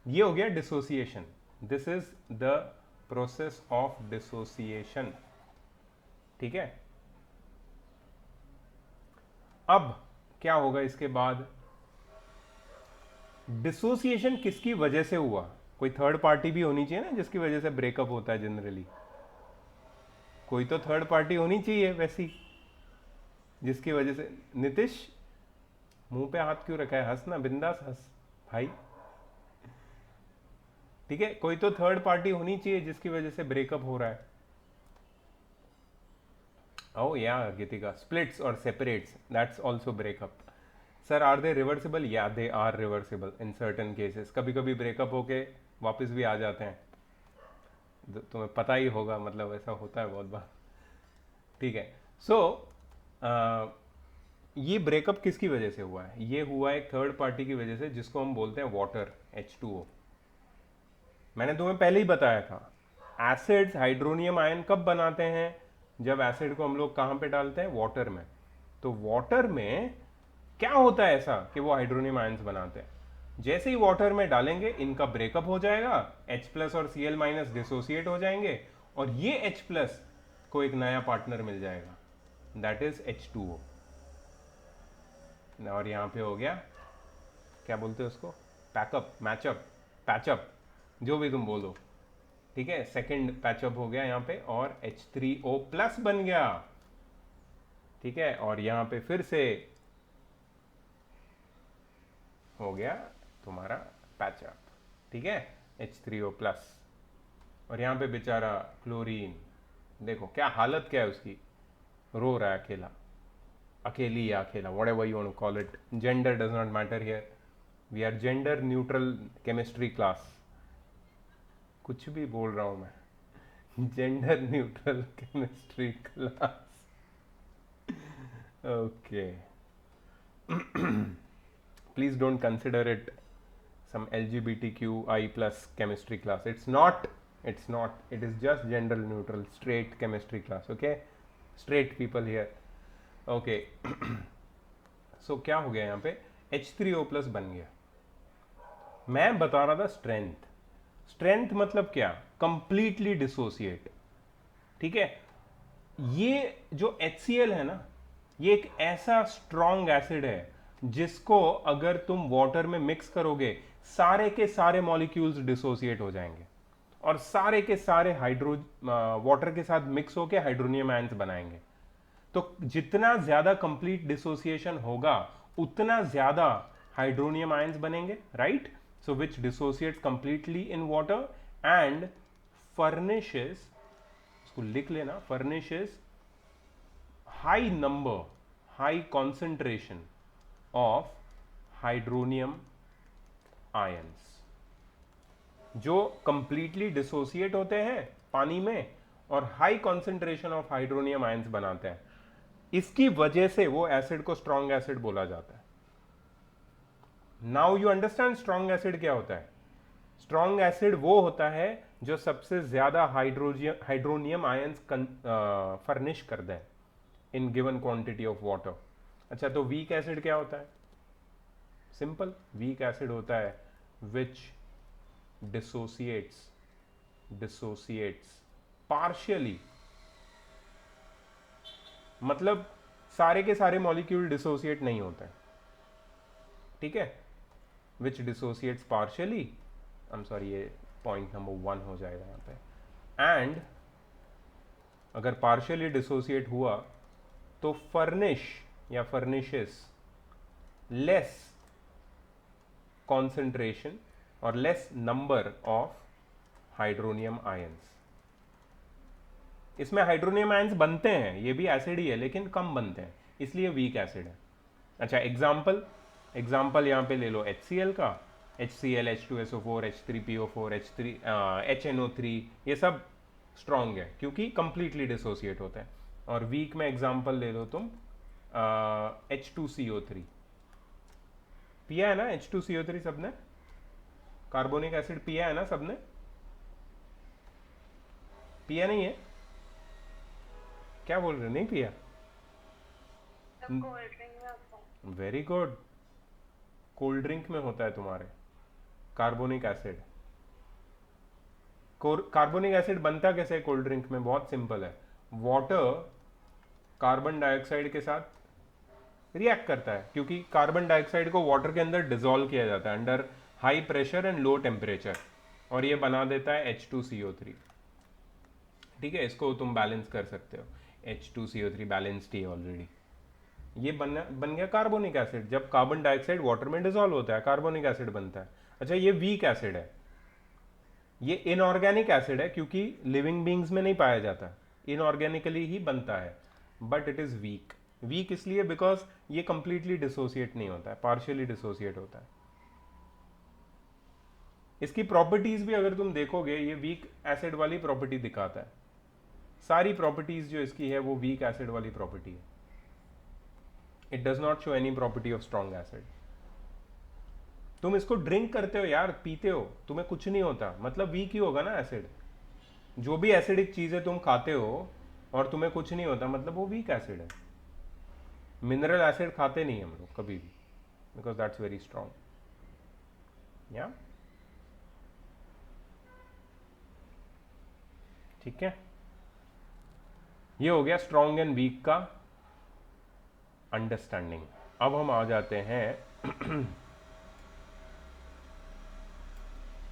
Speaker 1: ये हो गया dissociation. This is the process of dissociation. ठीक है, अब क्या होगा इसके बाद? डिसोसिएशन किसकी वजह से हुआ? कोई थर्ड पार्टी भी होनी चाहिए ना जिसकी वजह से ब्रेकअप होता है जनरली. कोई तो थर्ड पार्टी होनी चाहिए वैसी जिसकी वजह से. नितिश, मुंह पे हाथ क्यों रखा है? हंस ना, बिंदास हंस भाई. ठीक है, कोई तो थर्ड पार्टी होनी चाहिए जिसकी वजह से ब्रेकअप हो रहा है. Oh yeah, Gitika, splits or separates, that's also breakup. Sir, are they reversible? Yeah, they are reversible in certain cases. कभी कभी ब्रेकअप होके वापस भी आ जाते हैं. तुम्हें पता ही होगा, मतलब ऐसा होता है बहुत बार. ठीक है, सो ये ब्रेकअप किसकी वजह से हुआ है? ये हुआ एक थर्ड पार्टी की वजह से जिसको हम बोलते हैं वाटर, H2O. मैंने तुम्हें पहले ही बताया था, एसिड्स हाइड्रोनियम आयन कब बनाते हैं? जब एसिड को हम लोग कहाँ पे डालते हैं? वाटर में. तो वाटर में क्या होता है ऐसा कि वो हाइड्रोनियम आयन्स बनाते हैं? जैसे ही वाटर में डालेंगे इनका ब्रेकअप हो जाएगा, H+ और Cl- डिसोसिएट हो जाएंगे और ये H+ को एक नया पार्टनर मिल जाएगा, दैट इज H2O. और यहाँ पे हो गया, क्या बोलते हैं उसको? पैकअप, मैचअप, पैचअप, जो भी तुम बोलो. ठीक है, सेकंड पैचअप हो गया यहाँ पे और H3O+ बन गया. ठीक है, और यहाँ पे फिर से हो गया तुम्हारा पैचअप. ठीक है, H3O+. और यहाँ पे बेचारा क्लोरीन, देखो क्या हालत क्या है उसकी, रो रहा है अकेला, अकेली या अकेला, whatever you want to call it. Gender does not matter here. We are gender neutral chemistry class. कुछ भी बोल रहा हूँ मैं. Gender neutral chemistry class. Okay, please don't consider it some LGBTQI+ chemistry class. It's not. It is just gender neutral, straight chemistry class. Okay, straight people here. Okay. So क्या हो गया यहाँ पे? H3O+ बन गया. मैं बता रहा था स्ट्रेंथ. स्ट्रेंथ मतलब क्या? Completely dissociate. ठीक है, ये जो HCl है ना, ये एक ऐसा स्ट्रॉन्ग एसिड है जिसको अगर तुम वाटर में मिक्स करोगे सारे के सारे मॉलिक्यूल्स डिसोसिएट हो जाएंगे और सारे के सारे वाटर के साथ मिक्स होकर हाइड्रोनियम आयंस बनाएंगे। तो जितना ज्यादा कंप्लीट डिसोसिएशन होगा उतना ज्यादा हाइड्रोनियम आयंस बनेंगे, right? So which dissociates completely in water and furnishes, इसको लिख लेना, furnishes high number, high concentration of hydronium ions, जो कंप्लीटली डिसोसिएट होते हैं पानी में और high concentration of hydronium ions बनाते हैं। इसकी वजह से वो एसिड को स्ट्रॉन्ग एसिड बोला जाता है। Now you understand strong acid क्या होता है? स्ट्रॉन्ग एसिड वो होता है जो सबसे ज्यादा हाइड्रोनियम आयंस फर्निश कर दे in given quantity of water. अच्छा, तो वीक एसिड क्या होता है? सिंपल, वीक एसिड होता है विच डिसोसिएट्स पार्शियली, मतलब सारे के सारे मॉलिक्यूल डिसोसिएट नहीं होते हैं, ठीक है? Which dissociates partially, I am sorry, ये पॉइंट नंबर 1 हो जाएगा यहाँ पे। एंड अगर पार्शियली डिसोसिएट हुआ तो फर्निश या फर्निशेस लेस कॉन्सेंट्रेशन और less number of hydronium ions. इसमें हाइड्रोनियम आयंस बनते हैं, ये भी एसिड ही है लेकिन कम बनते हैं, इसलिए वीक एसिड है। अच्छा, एग्जाम्पल यहाँ पे ले लो HCl का, HCl, H2SO4, H3PO4, HNO3, ये सब स्ट्रॉन्ग है क्योंकि कंप्लीटली डिसोसिएट होता है। और वीक में एग्जाम्पल ले लो तुम H2CO3, पिया है ना H2CO3 सबने? कार्बोनिक एसिड पिया है ना सबने? पिया नहीं है? क्या बोल रहे हो, नहीं पिया?
Speaker 6: कोल्ड ड्रिंक में होता है।
Speaker 1: वेरी गुड, कोल्ड ड्रिंक में होता है तुम्हारे कार्बोनिक एसिड। कार्बोनिक एसिड बनता कैसे है कोल्ड ड्रिंक में? बहुत सिंपल है, वाटर कार्बन डाइऑक्साइड के साथ रिएक्ट करता है क्योंकि कार्बन डाइऑक्साइड को वाटर के अंदर डिसॉल्व किया जाता है under high pressure and low temperature, और ये बना देता है H2CO3। ठीक है, इसको तुम बैलेंस कर सकते हो, H2CO3 बैलेंस्ड ही ऑलरेडी। ये बन गया कार्बोनिक एसिड। जब कार्बन डाइऑक्साइड वाटर में डिसॉल्व होता है कार्बोनिक एसिड बनता है। अच्छा, ये वीक एसिड है, ये इनऑर्गेनिक एसिड है क्योंकि लिविंग बींग्स में नहीं पाया जाता, इनऑर्गेनिकली ही बनता है, but it is weak. Weak इसलिए बिकॉज ये कंप्लीटली डिसोसिएट नहीं होता है, पार्शियली डिसोसिएट होता है। इसकी प्रॉपर्टीज भी अगर तुम देखोगे, ये वीक एसिड वाली प्रॉपर्टी दिखाता है। सारी प्रॉपर्टीज जो इसकी है वो वीक एसिड वाली प्रॉपर्टी है। It does not show any property of strong acid. तुम इसको ड्रिंक करते हो यार, पीते हो, तुम्हें कुछ नहीं होता, मतलब वीक ही होगा ना एसिड। जो भी एसिडिक चीजें तुम खाते हो और तुम्हें कुछ नहीं होता, मतलब वो वीक एसिड है। मिनरल एसिड खाते नहीं हम लोग कभी भी, बिकॉज दैट्स वेरी स्ट्रॉन्ग। या ठीक है, ये हो गया स्ट्रॉन्ग एंड वीक का अंडरस्टैंडिंग। अब हम आ जाते हैं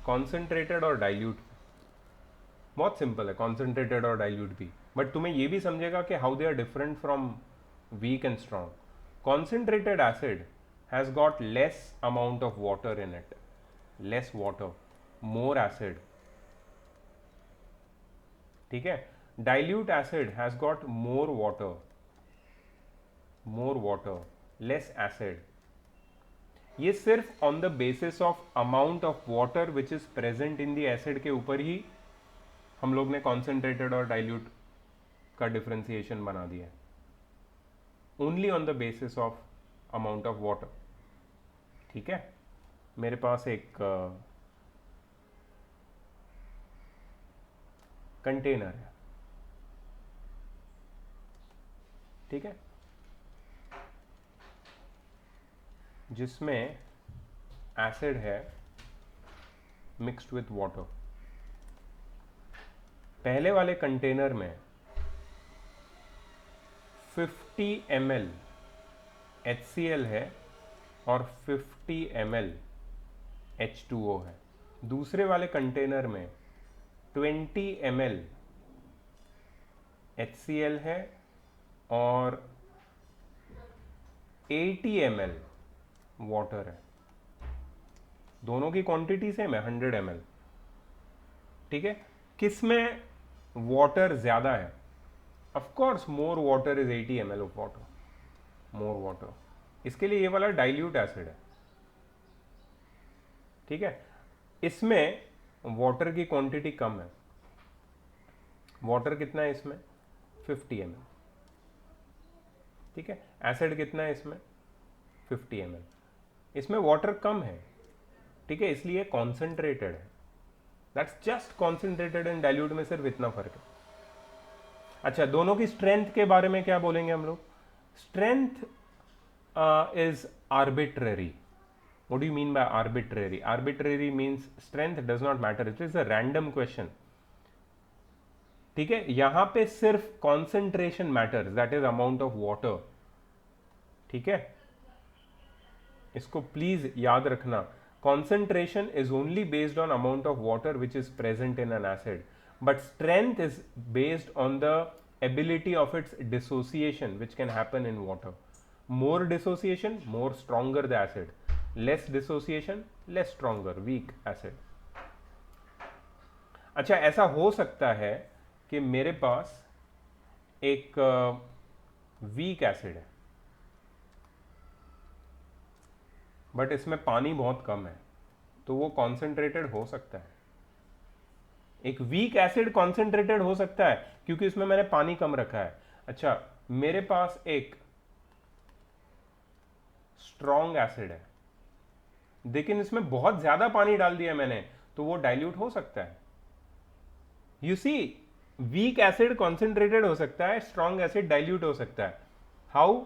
Speaker 1: कॉन्सेंट्रेटेड और डाइल्यूट। बहुत सिंपल है कॉन्सेंट्रेटेड और डाइल्यूट भी, बट तुम्हें ये भी समझेगा कि how they are different from weak and strong. Concentrated acid has got less amount of water in it, less water, more acid. ठीक है, dilute acid has got more water, less acid. ये सिर्फ on the basis of amount of water which is present in the acid के ऊपर ही हम लोग ने कॉन्सेंट्रेटेड और डाइल्यूट का डिफरेंशिएशन बना दिया, only on the basis of amount of water. ठीक है, मेरे पास एक कंटेनर है, ठीक है, जिसमें एसिड है मिक्स्ड विथ वाटर। पहले वाले कंटेनर में 50 ml HCl है और 50 ml H2O है। दूसरे वाले कंटेनर में 20 ml HCl है और 80 ml वाटर है। दोनों की क्वांटिटी सेम है, 100 ml। ठीक है, किस में वाटर ज्यादा है? Of course more water is 80 ml of water, more water. इसके लिए ये वाला डाइल्यूट एसिड है। ठीक है, इसमें वाटर की क्वांटिटी कम है। वाटर कितना है इसमें? 50 ml। ठीक है, एसिड कितना है इसमें? 50 ml। इसमें वाटर कम है। ठीक है, इसलिए कॉन्सेंट्रेटेड है। That's just concentrated and dilute में सिर्फ इतना फर्क है। अच्छा, दोनों की स्ट्रेंथ के बारे में क्या बोलेंगे हम लोग? Strength is arbitrary. What do you mean by arbitrary? Arbitrary means strength does not matter. It is a random question. ठीक है, यहां पे सिर्फ concentration matters, that is amount of water. ठीक है, इसको प्लीज याद रखना। Concentration is only based on amount of water which is present in an acid, but strength is based on the ability of its dissociation which can happen in water. More dissociation, more stronger the acid. Less dissociation, less stronger, weak acid. अच्छा, ऐसा हो सकता है कि मेरे पास एक वीक एसिड है बट इसमें पानी बहुत कम है, तो वो कॉन्सेंट्रेटेड हो सकता है। एक वीक एसिड कॉन्सेंट्रेटेड हो सकता है क्योंकि इसमें मैंने पानी कम रखा है। अच्छा, मेरे पास एक स्ट्रॉन्ग एसिड है लेकिन इसमें बहुत ज्यादा पानी डाल दिया मैंने, तो वो डाइल्यूट हो सकता है। You see, weak acid concentrated हो सकता है, स्ट्रॉन्ग एसिड डाइल्यूट हो सकता है। How?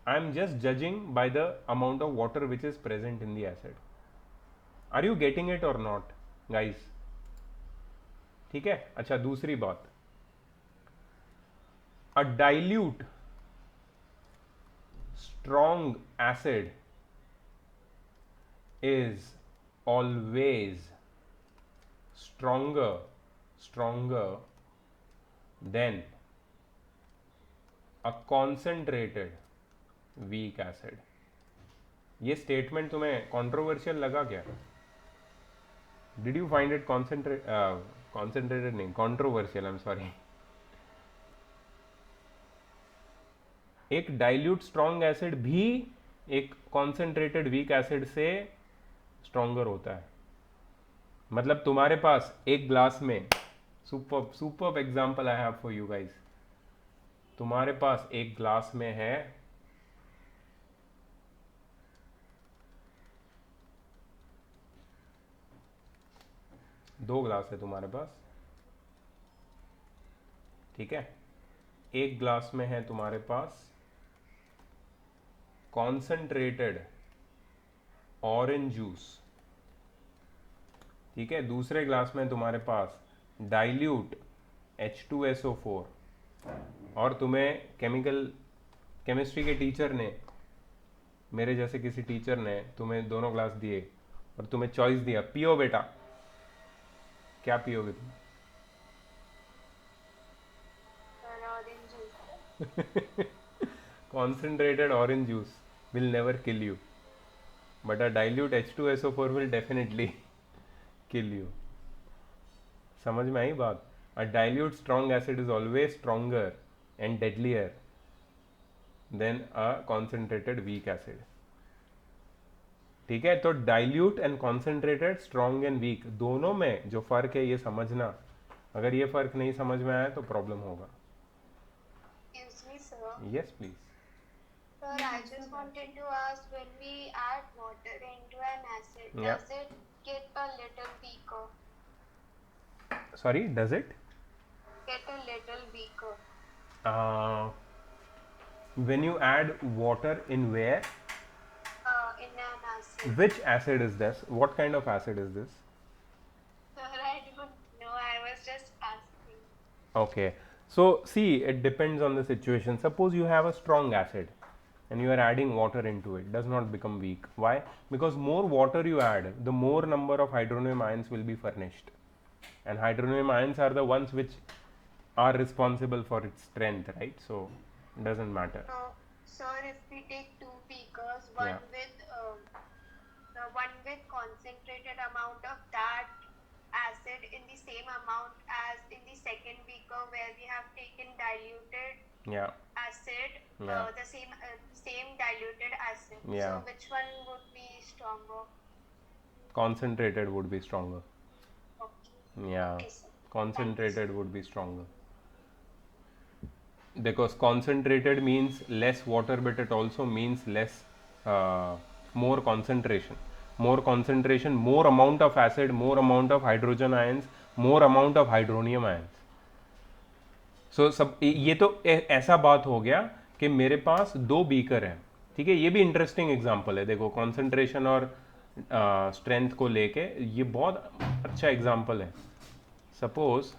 Speaker 1: I am just judging by the amount of water which is present in the acid. Are you getting it or not guys? ठीक है। अच्छा, दूसरी बात, a dilute strong acid is always stronger than a concentrated weak acid. ये स्टेटमेंट तुम्हें कॉन्ट्रोवर्शियल लगा क्या? Did you find it concentrated नहीं, कॉन्ट्रोवर्शियल? I am sorry. एक डाइल्यूट स्ट्रॉन्ग एसिड भी एक कॉन्सेंट्रेटेड वीक एसिड से स्ट्रॉन्गर होता है। मतलब तुम्हारे पास एक ग्लास में, super example I have for you guys, तुम्हारे पास एक ग्लास में है दो ग्लास है तुम्हारे पास। ठीक है, एक ग्लास में है तुम्हारे पास कॉन्सेंट्रेटेड ऑरेंज जूस। ठीक है, दूसरे ग्लास में तुम्हारे पास डाइल्यूट H2SO4, और तुम्हें केमिस्ट्री के टीचर ने, मेरे जैसे किसी टीचर ने तुम्हें दोनों ग्लास दिए और तुम्हें चॉइस दिया, पियो बेटा, क्या पियोगे तुम? Concentrated orange juice will never kill you, but a dilute H2SO4 will definitely kill you. समझ में आई बात? A dilute strong acid is always stronger and deadlier than a concentrated weak acid. ठीक है, तो dilute and concentrated, strong and weak, दोनों में जो फर्क है ये समझना। अगर ये फर्क नहीं समझ में आया तो प्रॉब्लम होगा।
Speaker 6: Excuse me, sir.
Speaker 1: Yes please.
Speaker 6: Sir, I just wanted to ask, when we add water into an acid,
Speaker 1: Yeah.
Speaker 6: does it get a little weaker?
Speaker 1: Sorry, does it?
Speaker 6: Get a little weaker.
Speaker 1: When you add water in where?
Speaker 6: In an acid.
Speaker 1: Which acid is this? What kind of acid is this?
Speaker 6: Sir, I don't know. I was just asking.
Speaker 1: Okay. So see, it depends on the situation. Suppose you have a strong acid and you are adding water into it, does not become weak. Why? Because more water you add, the more number of hydronium ions will be furnished. And hydronium ions are the ones which are responsible for its strength, right? So it doesn't matter.
Speaker 6: So, sir, if we take two beakers, one
Speaker 1: Yeah.
Speaker 6: with the one with concentrated amount of that acid in the same amount as in the second beaker where we have taken diluted
Speaker 1: Yeah.
Speaker 6: acid,
Speaker 1: Yeah.
Speaker 6: the same diluted acid.
Speaker 1: Yeah.
Speaker 6: So which one would be stronger?
Speaker 1: Concentrated would be stronger.
Speaker 6: Okay.
Speaker 1: Yeah.
Speaker 6: Okay, sir.
Speaker 1: Concentrated would be stronger. Because concentrated means less water, but it also means less, more concentration. More concentration, more amount of acid, more amount of hydrogen ions, more amount of hydronium ions. सो सब ये तो ऐसा बात हो गया कि मेरे पास दो बीकर हैं, ठीक है। ये भी इंटरेस्टिंग एग्जांपल है, देखो कंसंट्रेशन और स्ट्रेंथ को लेके ये बहुत अच्छा एग्जांपल है। सपोज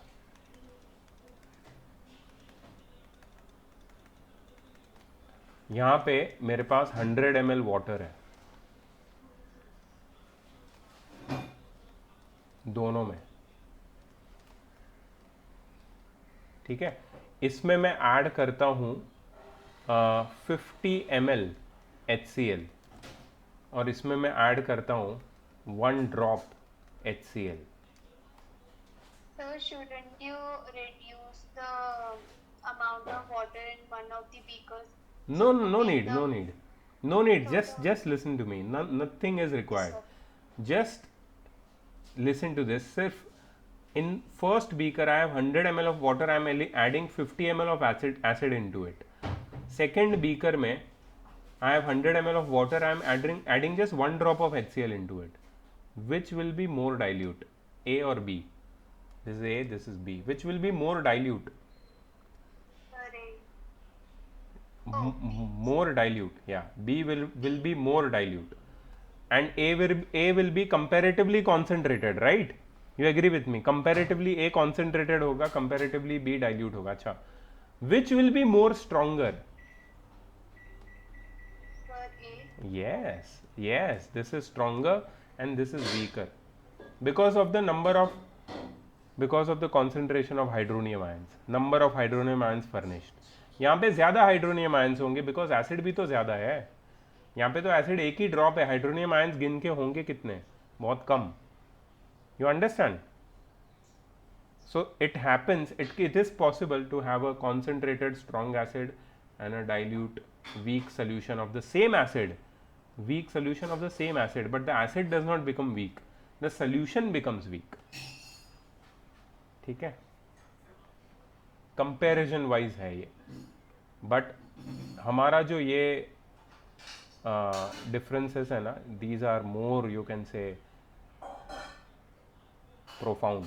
Speaker 1: यहाँ पे मेरे पास 100 ml वाटर है दोनों में, ठीक है। इसमें मैं ऐड करता हूँ 50 ml HCl और इसमें मैं ऐड करता हूँ 1 drop HCl।
Speaker 6: So shouldn't you reduce the amount of water in one of the beakers?
Speaker 1: No, no need, no need, no need. Just listen to me. Nothing is required. Just listen to this. Sirf in first beaker I have 100 ml of water. I am adding 50 ml of acid into it. Second beaker में I have 100 ml of water. I am adding just 1 drop of HCl into it. Which will be more dilute, A or B? This is A, this is B. Which will be more dilute? More dilute, yeah. B will be more dilute, and A will be comparatively concentrated, right? You agree with me? Comparatively A concentrated होगा, comparatively B dilute होगा। अच्छा, which will be more stronger?
Speaker 6: Sir, A.
Speaker 1: Yes, yes. This is stronger and this is weaker because of the concentration of hydronium ions, number of hydronium ions furnished. यहाँ पे ज़्यादा हाइड्रोनियम आयंस होंगे बिकॉज एसिड भी तो ज़्यादा है। यहाँ पे तो एसिड एक ही ड्रॉप है, हाइड्रोनियम आयंस गिन के होंगे कितने, बहुत कम। You understand? So it happens, it is possible to have a concentrated strong acid and a dilute weak solution of the same acid, weak solution of the same acid, but the acid does not become weak, the solution becomes weak, ठीक है। कंपैरिजन वाइज है ये, बट हमारा जो ये डिफरेंसेस है ना, these are more you can say profound.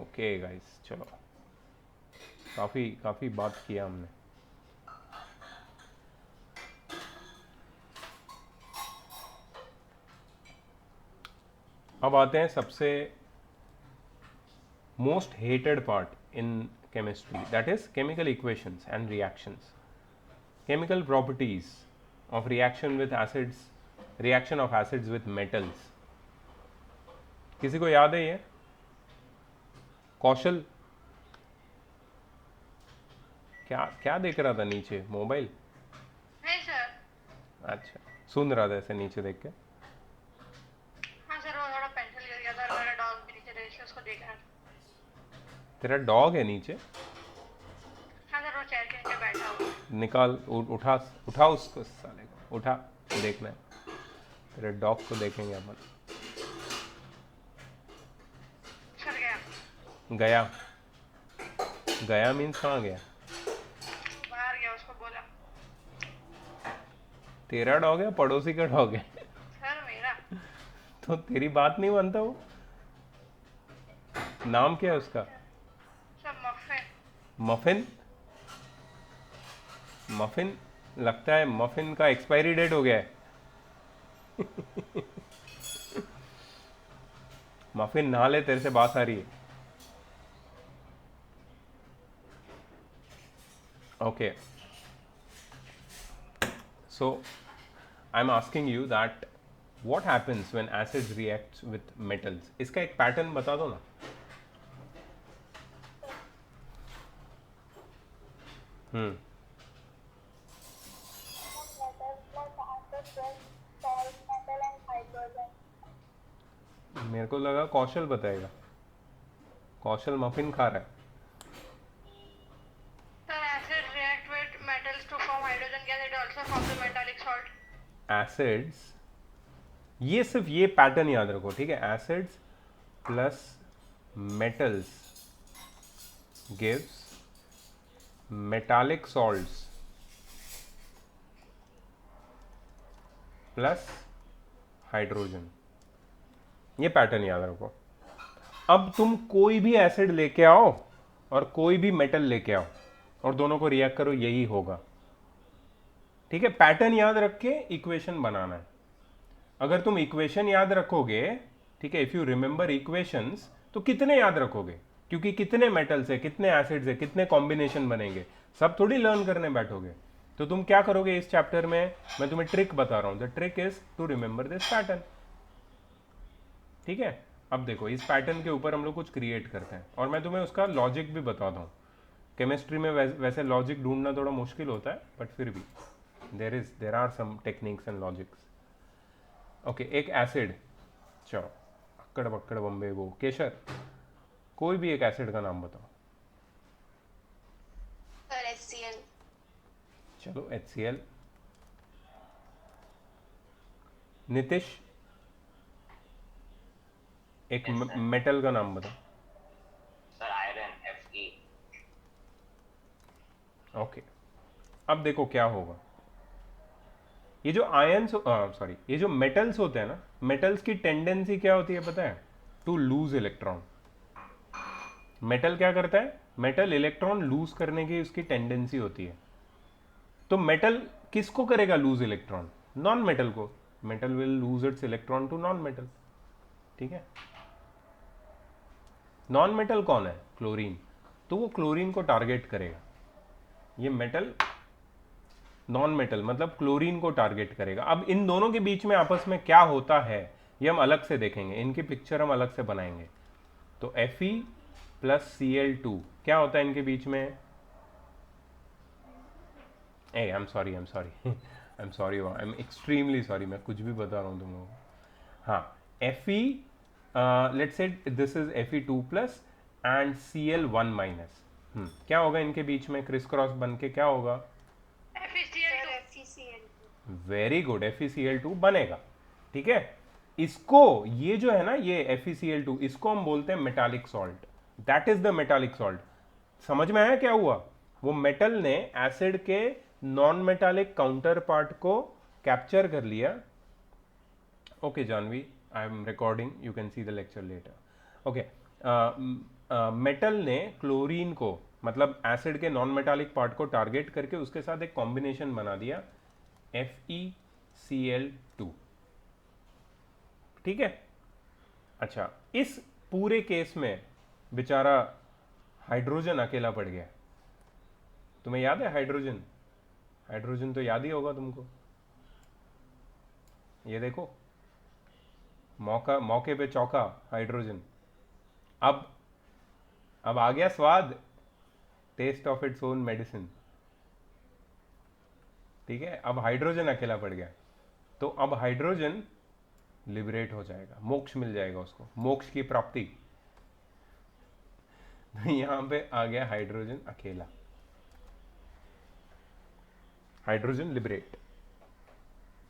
Speaker 1: Okay guys, चलो काफ़ी बात किया हमने। अब आते हैं सबसे most hated part in chemistry, that is chemical equations and reactions, chemical properties of reaction with acids, reaction of acids with metals। किसी को याद है ये? कौशल क्या देख रहा था नीचे? मोबाइल?
Speaker 3: नहीं सर।
Speaker 1: अच्छा, सुन रहा था ऐसे नीचे देख के?
Speaker 3: हाँ सर, वो थोड़ा पेंसिल गिर गया था, मेरा डॉग भी नीचे था, उसको देख रहा था।
Speaker 1: तेरा डॉग है नीचे?
Speaker 3: हाँ सर, वो चेयर के नीचे बैठा हुआ है।
Speaker 1: निकाल, उठा उसको, साले को उठा, देखना है तेरे डॉग को, देखेंगे अपन।
Speaker 3: सर
Speaker 1: गया गया मीन्स कहाँ गया?
Speaker 3: बाहर गया, उसको बोला।
Speaker 1: तेरा डॉग है, पड़ोसी का डॉग है?
Speaker 3: सर मेरा।
Speaker 1: तो तेरी बात नहीं मानता वो? नाम क्या है उसका?
Speaker 3: Sir muffin.
Speaker 1: मफिन? मफिन लगता है मफिन का एक्सपायरी डेट हो गया है। मफिन नहा ले, तेरे से बात आ रही है। Okay. So I'm asking you that what happens when acids reacts with metals? इसका एक पैटर्न बता दो ना.
Speaker 3: Metals like acid, salt, metal and hydrogen.
Speaker 1: मेरे को लगा कौशल बताएगा. कौशल मफिन खा रहा है.
Speaker 3: Sir, acids react with metals to form hydrogen gas. It also forms a metallic salt.
Speaker 1: Acids, ये सिर्फ ये पैटर्न याद रखो, ठीक है. Acids plus metals gives metallic salts plus hydrogen. ये पैटर्न याद रखो. अब तुम कोई भी एसिड लेके आओ और कोई भी मेटल लेके आओ और दोनों को रिएक्ट करो, यही होगा. ठीक है, पैटर्न याद रख के इक्वेशन बनाना है. अगर तुम इक्वेशन याद रखोगे, ठीक है, इफ यू रिमेंबर इक्वेशंस, तो कितने याद रखोगे, क्योंकि कितने मेटल्स है, कितने एसिड्स है, कितने कॉम्बिनेशन बनेंगे, सब थोड़ी लर्न करने बैठोगे. तो तुम क्या करोगे इस चैप्टर में, मैं तुम्हें ट्रिक बता रहा हूं. The trick is to remember this pattern. ठीक है, अब देखो इस पैटर्न के ऊपर हम लोग कुछ क्रिएट करते हैं और मैं तुम्हें उसका लॉजिक भी बताता हूँ. केमिस्ट्री में वैसे लॉजिक ढूंढना थोड़ा मुश्किल होता है, बट फिर भी there are some techniques and logics. Okay, एक एसिड, चलो अक्कड़ बक्कड़ बम्बे वो केशर, कोई भी एक एसिड का नाम बताओ.
Speaker 6: Sir, HCl.
Speaker 1: चलो HCl. नितिश, एक
Speaker 4: Yes, sir.
Speaker 1: मेटल का नाम बताओ.
Speaker 4: Sir iron Fe.
Speaker 1: ओके, अब देखो क्या होगा. ये जो आयंस, सॉरी, ये जो मेटल्स होते हैं ना, मेटल्स की टेंडेंसी क्या होती है पता है? To lose electron. मेटल क्या करता है? मेटल इलेक्ट्रॉन लूज करने की उसकी टेंडेंसी होती है. तो मेटल किसको करेगा लूज इलेक्ट्रॉन? नॉन मेटल को. Metal will lose its electron to non metal. ठीक है, नॉन मेटल कौन है? क्लोरीन. तो वो क्लोरीन को टारगेट करेगा. ये मेटल नॉन मेटल मतलब क्लोरीन को टारगेट करेगा. अब इन दोनों के बीच में आपस में क्या होता है ये हम अलग से देखेंगे, इनकी पिक्चर हम अलग से बनाएंगे. तो Fe प्लस Cl2 क्या होता है इनके बीच में? आई am sorry I am extremely sorry, मैं कुछ भी बता रहा हूँ तुम लोगों को. हाँ, Fe, let's say this is Fe2 plus and Cl1 minus. क्या होगा इनके बीच में? क्रिस क्रॉस बन के क्या होगा?
Speaker 3: FeCl2.
Speaker 6: Sir, FeCl2.
Speaker 1: Very good, FeCl2 बनेगा. ठीक है, इसको, ये जो है ना, ये FeCl2, इसको हम बोलते हैं metallic salt. That is the metallic salt. समझ में आया क्या हुआ? वो मेटल ने एसिड के नॉन मेटालिक काउंटर पार्ट को कैप्चर कर लिया. Okay Janvi, I am recording, you can see the lecture later. Okay, metal ने क्लोरीन को, मतलब एसिड के नॉन मेटालिक पार्ट को टारगेट करके उसके साथ एक कॉम्बिनेशन बना दिया FeCl2. ठीक है. अच्छा, इस पूरे केस में बेचारा हाइड्रोजन अकेला पड़ गया. तुम्हें याद है हाइड्रोजन? हाइड्रोजन तो याद ही होगा तुमको. ये देखो, मौके पे चौका हाइड्रोजन. अब आ गया स्वाद, taste of its own medicine. ठीक है, अब हाइड्रोजन अकेला पड़ गया. तो अब हाइड्रोजन लिबरेट हो जाएगा, मोक्ष मिल जाएगा उसको, मोक्ष की प्राप्ति. तो यहां पे आ गया हाइड्रोजन अकेला, हाइड्रोजन लिबरेट.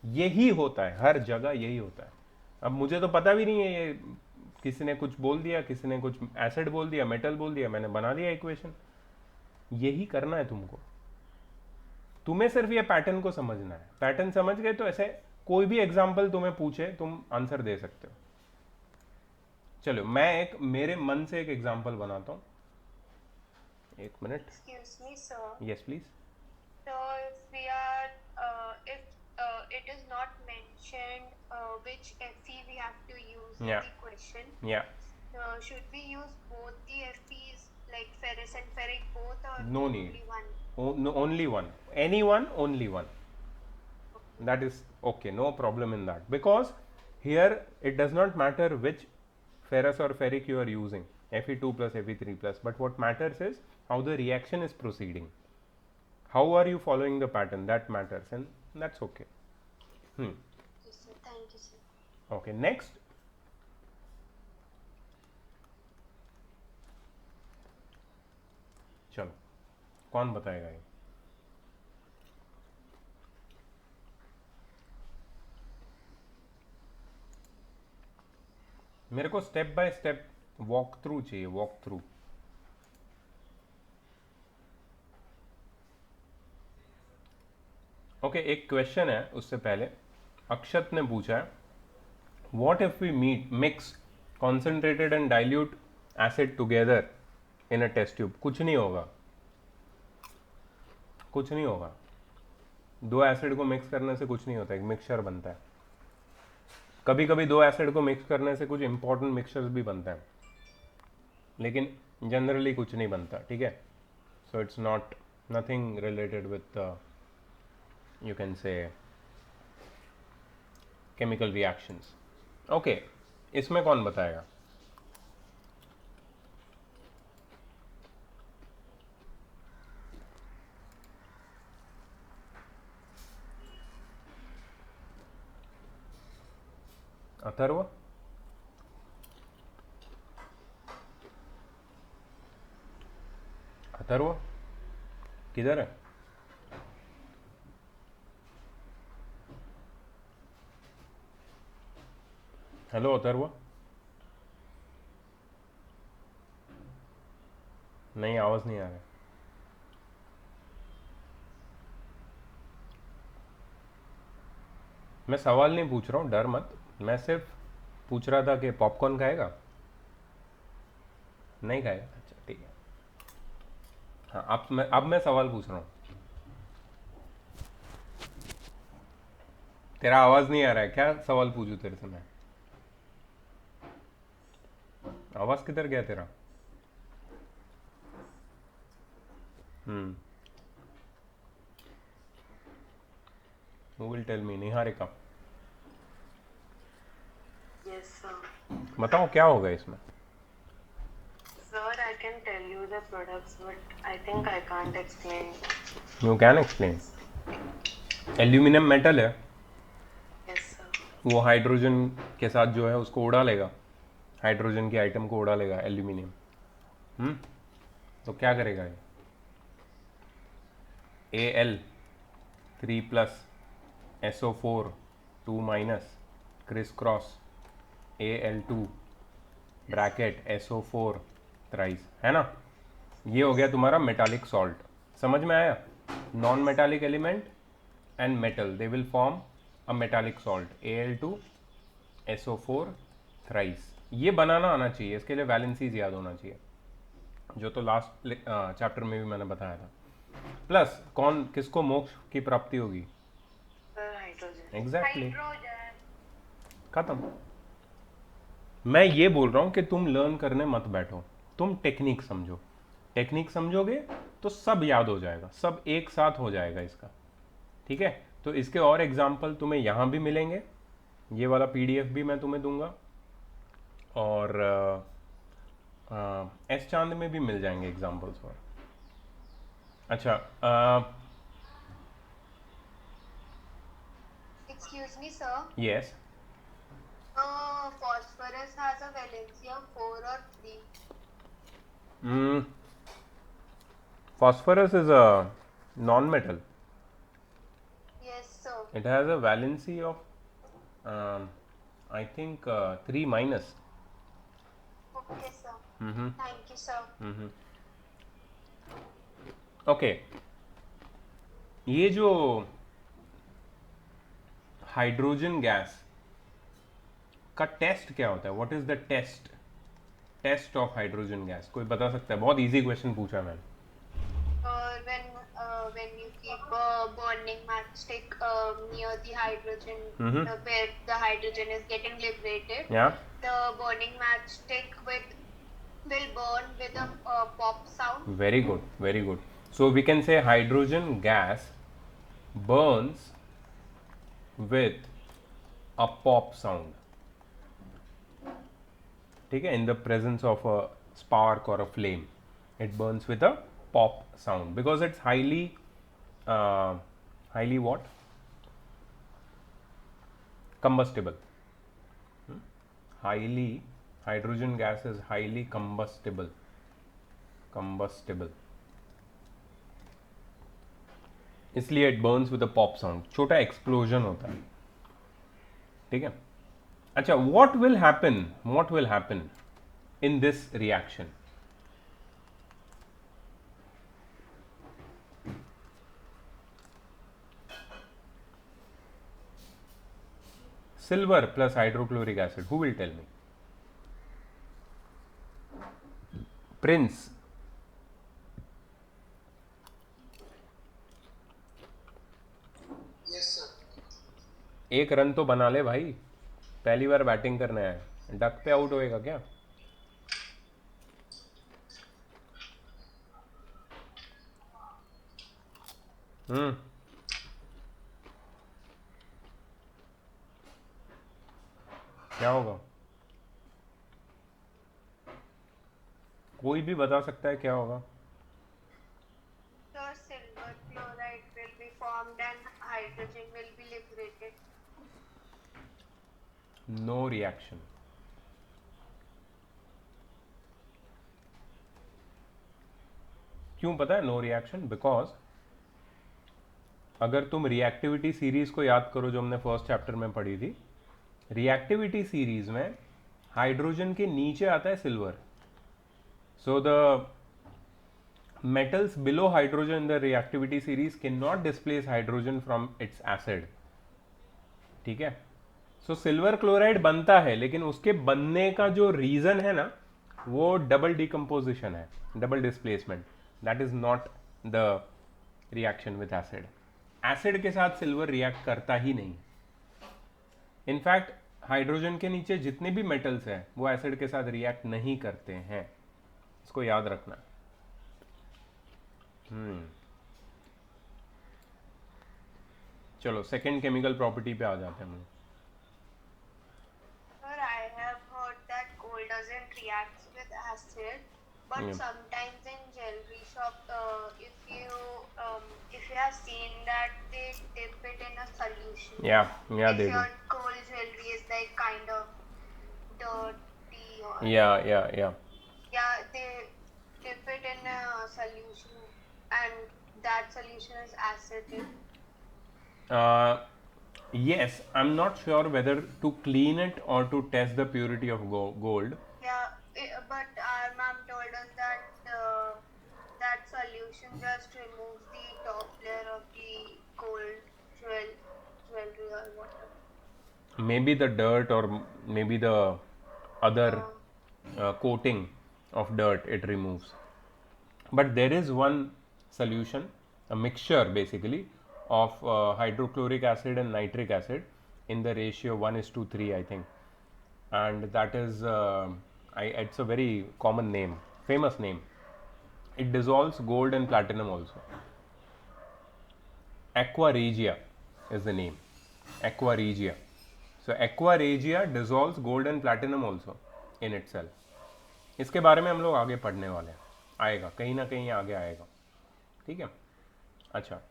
Speaker 1: यही होता है हर जगह, यही होता है. अब मुझे तो पता भी नहीं है, ये किसी ने कुछ बोल दिया, किसी ने कुछ एसिड बोल दिया, मेटल बोल दिया, मैंने बना दिया इक्वेशन. यही करना है तुमको. तुम्हें सिर्फ ये पैटर्न को समझना है. पैटर्न समझ गए तो ऐसे कोई भी एग्जाम्पल तुम्हें पूछे तुम आंसर दे सकते हो. चलो मैं एक मेरे मन से एक एग्जाम्पल बनाता हूं. एक minute.
Speaker 6: Excuse me, sir.
Speaker 1: Yes please.
Speaker 6: So if we are, if it is not mentioned which Fe we have to use
Speaker 1: Yeah.
Speaker 6: in the question,
Speaker 1: या
Speaker 6: should we use both the Fe's Like ferrous and ferric both, or
Speaker 1: No
Speaker 6: only
Speaker 1: need.
Speaker 6: one?
Speaker 1: No, only one. Anyone, only one. That is okay, no problem in that, because here it does not matter which ferrous or ferric you are using, Fe2 plus Fe3 plus, but what matters is how the reaction is proceeding. How are you following the pattern? That matters, and that's okay.
Speaker 6: Yes, sir. Thank you, sir.
Speaker 1: Okay, next. चलो, कौन बताएगा ये? मेरे को step by step walk through चाहिए, वॉक थ्रू. ओके, एक क्वेश्चन है उससे पहले. अक्षत ने पूछा है, what if we mix concentrated and dilute acid together in a test tube. कुछ नहीं होगा, कुछ नहीं होगा. दो एसिड को मिक्स करने से कुछ नहीं होता, एक मिक्सचर बनता है. कभी कभी दो एसिड को मिक्स करने से कुछ इंपॉर्टेंट मिक्सचर्स भी बनते हैं, लेकिन जनरली कुछ नहीं बनता. ठीक है, so it's not nothing related with you can say chemical reactions. Okay, इसमें कौन बताएगा? अथर्व? अथर्व किधर है? हेलो अथर्व? नहीं, आवाज नहीं आ रहा है. मैं सवाल नहीं पूछ रहा हूँ, डर मत. मैं सिर्फ पूछ रहा था कि पॉपकॉर्न खाएगा? नहीं खाएगा? अच्छा ठीक है. हाँ, अब मैं सवाल पूछ रहा हूँ. तेरा आवाज नहीं आ रहा है, क्या सवाल पूछूं तेरे से मैं? आवाज किधर गया तेरा? Who will tell me? Niharika,
Speaker 7: Yes, sir.
Speaker 1: बताओ क्या होगा इसमें?
Speaker 7: Sir, I can tell you the products, but I think I can't explain.
Speaker 1: You can explain. Aluminium metal है,
Speaker 7: Yes, sir.
Speaker 1: वो हाइड्रोजन के साथ जो है उसको उड़ा लेगा, हाइड्रोजन की आइटम को उड़ा लेगा एल्यूमिनियम. तो क्या करेगा ये? Al3 plus SO4 2 minus criss cross Al2 bracket SO4 thrice, है ना? ये हो गया तुम्हारा मेटालिक सॉल्ट. समझ में आया? Non metallic element and metal, they will form a metallic salt. Al2 SO4 thrice. ये बनाना आना चाहिए, इसके लिए वैलेंसीज याद होना चाहिए, जो तो लास्ट चैप्टर में भी मैंने बताया था. प्लस कौन किसको मोक्ष की प्राप्ति होगी?
Speaker 7: Sir, hydrogen.
Speaker 1: Exactly,
Speaker 3: hydrogen.
Speaker 1: खत्म. मैं ये बोल रहा हूँ कि तुम लर्न करने मत बैठो, तुम टेक्निक समझो. टेक्निक समझोगे तो सब याद हो जाएगा, सब एक साथ हो जाएगा इसका. ठीक है, तो इसके और एग्जाम्पल तुम्हें यहाँ भी मिलेंगे, ये वाला PDF भी मैं तुम्हें दूंगा, और एस चांद में भी मिल जाएंगे एग्जाम्पल्स. और अच्छा,
Speaker 6: Excuse me, sir.
Speaker 1: Yes,
Speaker 6: Phosphorus has a valency of 4 or 3.
Speaker 1: phosphorus is a non-metal.
Speaker 6: Yes, sir.
Speaker 1: It has a valency of I think 3 minus.
Speaker 6: Okay, sir.
Speaker 1: Mm-hmm.
Speaker 6: Thank you, sir.
Speaker 1: Mm-hmm. Okay. ये जो हाइड्रोजन गैस का टेस्ट क्या होता है? What is the test of hydrogen gas? कोई बता सकता है? बहुत इजी क्वेश्चन पूछा मैंने.
Speaker 6: When you keep a burning matchstick near the hydrogen,
Speaker 1: Mhm.
Speaker 6: where the hydrogen is getting liberated,
Speaker 1: Yeah.
Speaker 6: the burning matchstick with will burn with a pop sound.
Speaker 1: Very good, very good. So we can say hydrogen gas burns with a pop sound. ठीक है, in the presence of a spark or a flame, it burns with a pop sound because it's highly what? Combustible. Hydrogen gas is highly combustible. इसलिए it burns with a pop sound. छोटा explosion होता है. ठीक है. अच्छा, what will happen in this reaction? Silver plus hydrochloric acid. Who will tell me? Prince.
Speaker 5: Yes, sir.
Speaker 1: एक रन तो बना ले भाई, पहली बार बैटिंग करना है. डक पे आउट होएगा क्या? क्या होगा? कोई भी बता सकता है क्या होगा?
Speaker 6: So silver chloride will be formed and hydrogen will be liberated.
Speaker 1: No reaction. क्यों पता है नो रिएक्शन? बिकॉज अगर तुम रिएक्टिविटी सीरीज को याद करो जो हमने फर्स्ट चैप्टर में पढ़ी थी, रिएक्टिविटी सीरीज में हाइड्रोजन के नीचे आता है silver. So the metals below hydrogen in the reactivity series cannot displace hydrogen from its acid. ठीक है. सो सिल्वर क्लोराइड बनता है, लेकिन उसके बनने का जो रीजन है ना, वो डबल डिकम्पोजिशन है, double displacement. That is not the reaction with acid. Acid के साथ सिल्वर रिएक्ट करता ही नहीं. इनफैक्ट हाइड्रोजन के नीचे जितने भी मेटल्स हैं वो एसिड के साथ रिएक्ट नहीं करते हैं. इसको याद रखना. चलो सेकेंड केमिकल प्रॉपर्टी पे आ जाते हैं हम.
Speaker 6: Sir, I have heard that coal doesn't react with acid, but
Speaker 1: Yeah.
Speaker 6: sometimes in jewelry shop, if you have seen that they dip it in a solution.
Speaker 1: Yeah,
Speaker 6: If
Speaker 1: they do.
Speaker 6: your coal jewelry is like kind of dirty or
Speaker 1: Yeah.
Speaker 6: yeah, they dip it in a solution, and that solution is acidic.
Speaker 1: Yes, I'm not sure whether to clean it or to test the purity of gold.
Speaker 6: Yeah, but our mom told us that that solution just removes the top layer of the gold jewelry or whatever.
Speaker 1: Maybe the dirt or maybe the other coating of dirt it removes. But there is one solution, a mixture basically of hydrochloric acid and nitric acid in the ratio 1:3, I think, and that is it's a very common name, famous name. It dissolves gold and platinum also. Aqua regia is the name. Aqua regia. So aqua regia dissolves gold and platinum also in itself. इसके बारे में हम लोग आगे पढ़ने वाले हैं. आएगा कहीं ना कहीं आगे आएगा. ठीक है. अच्छा.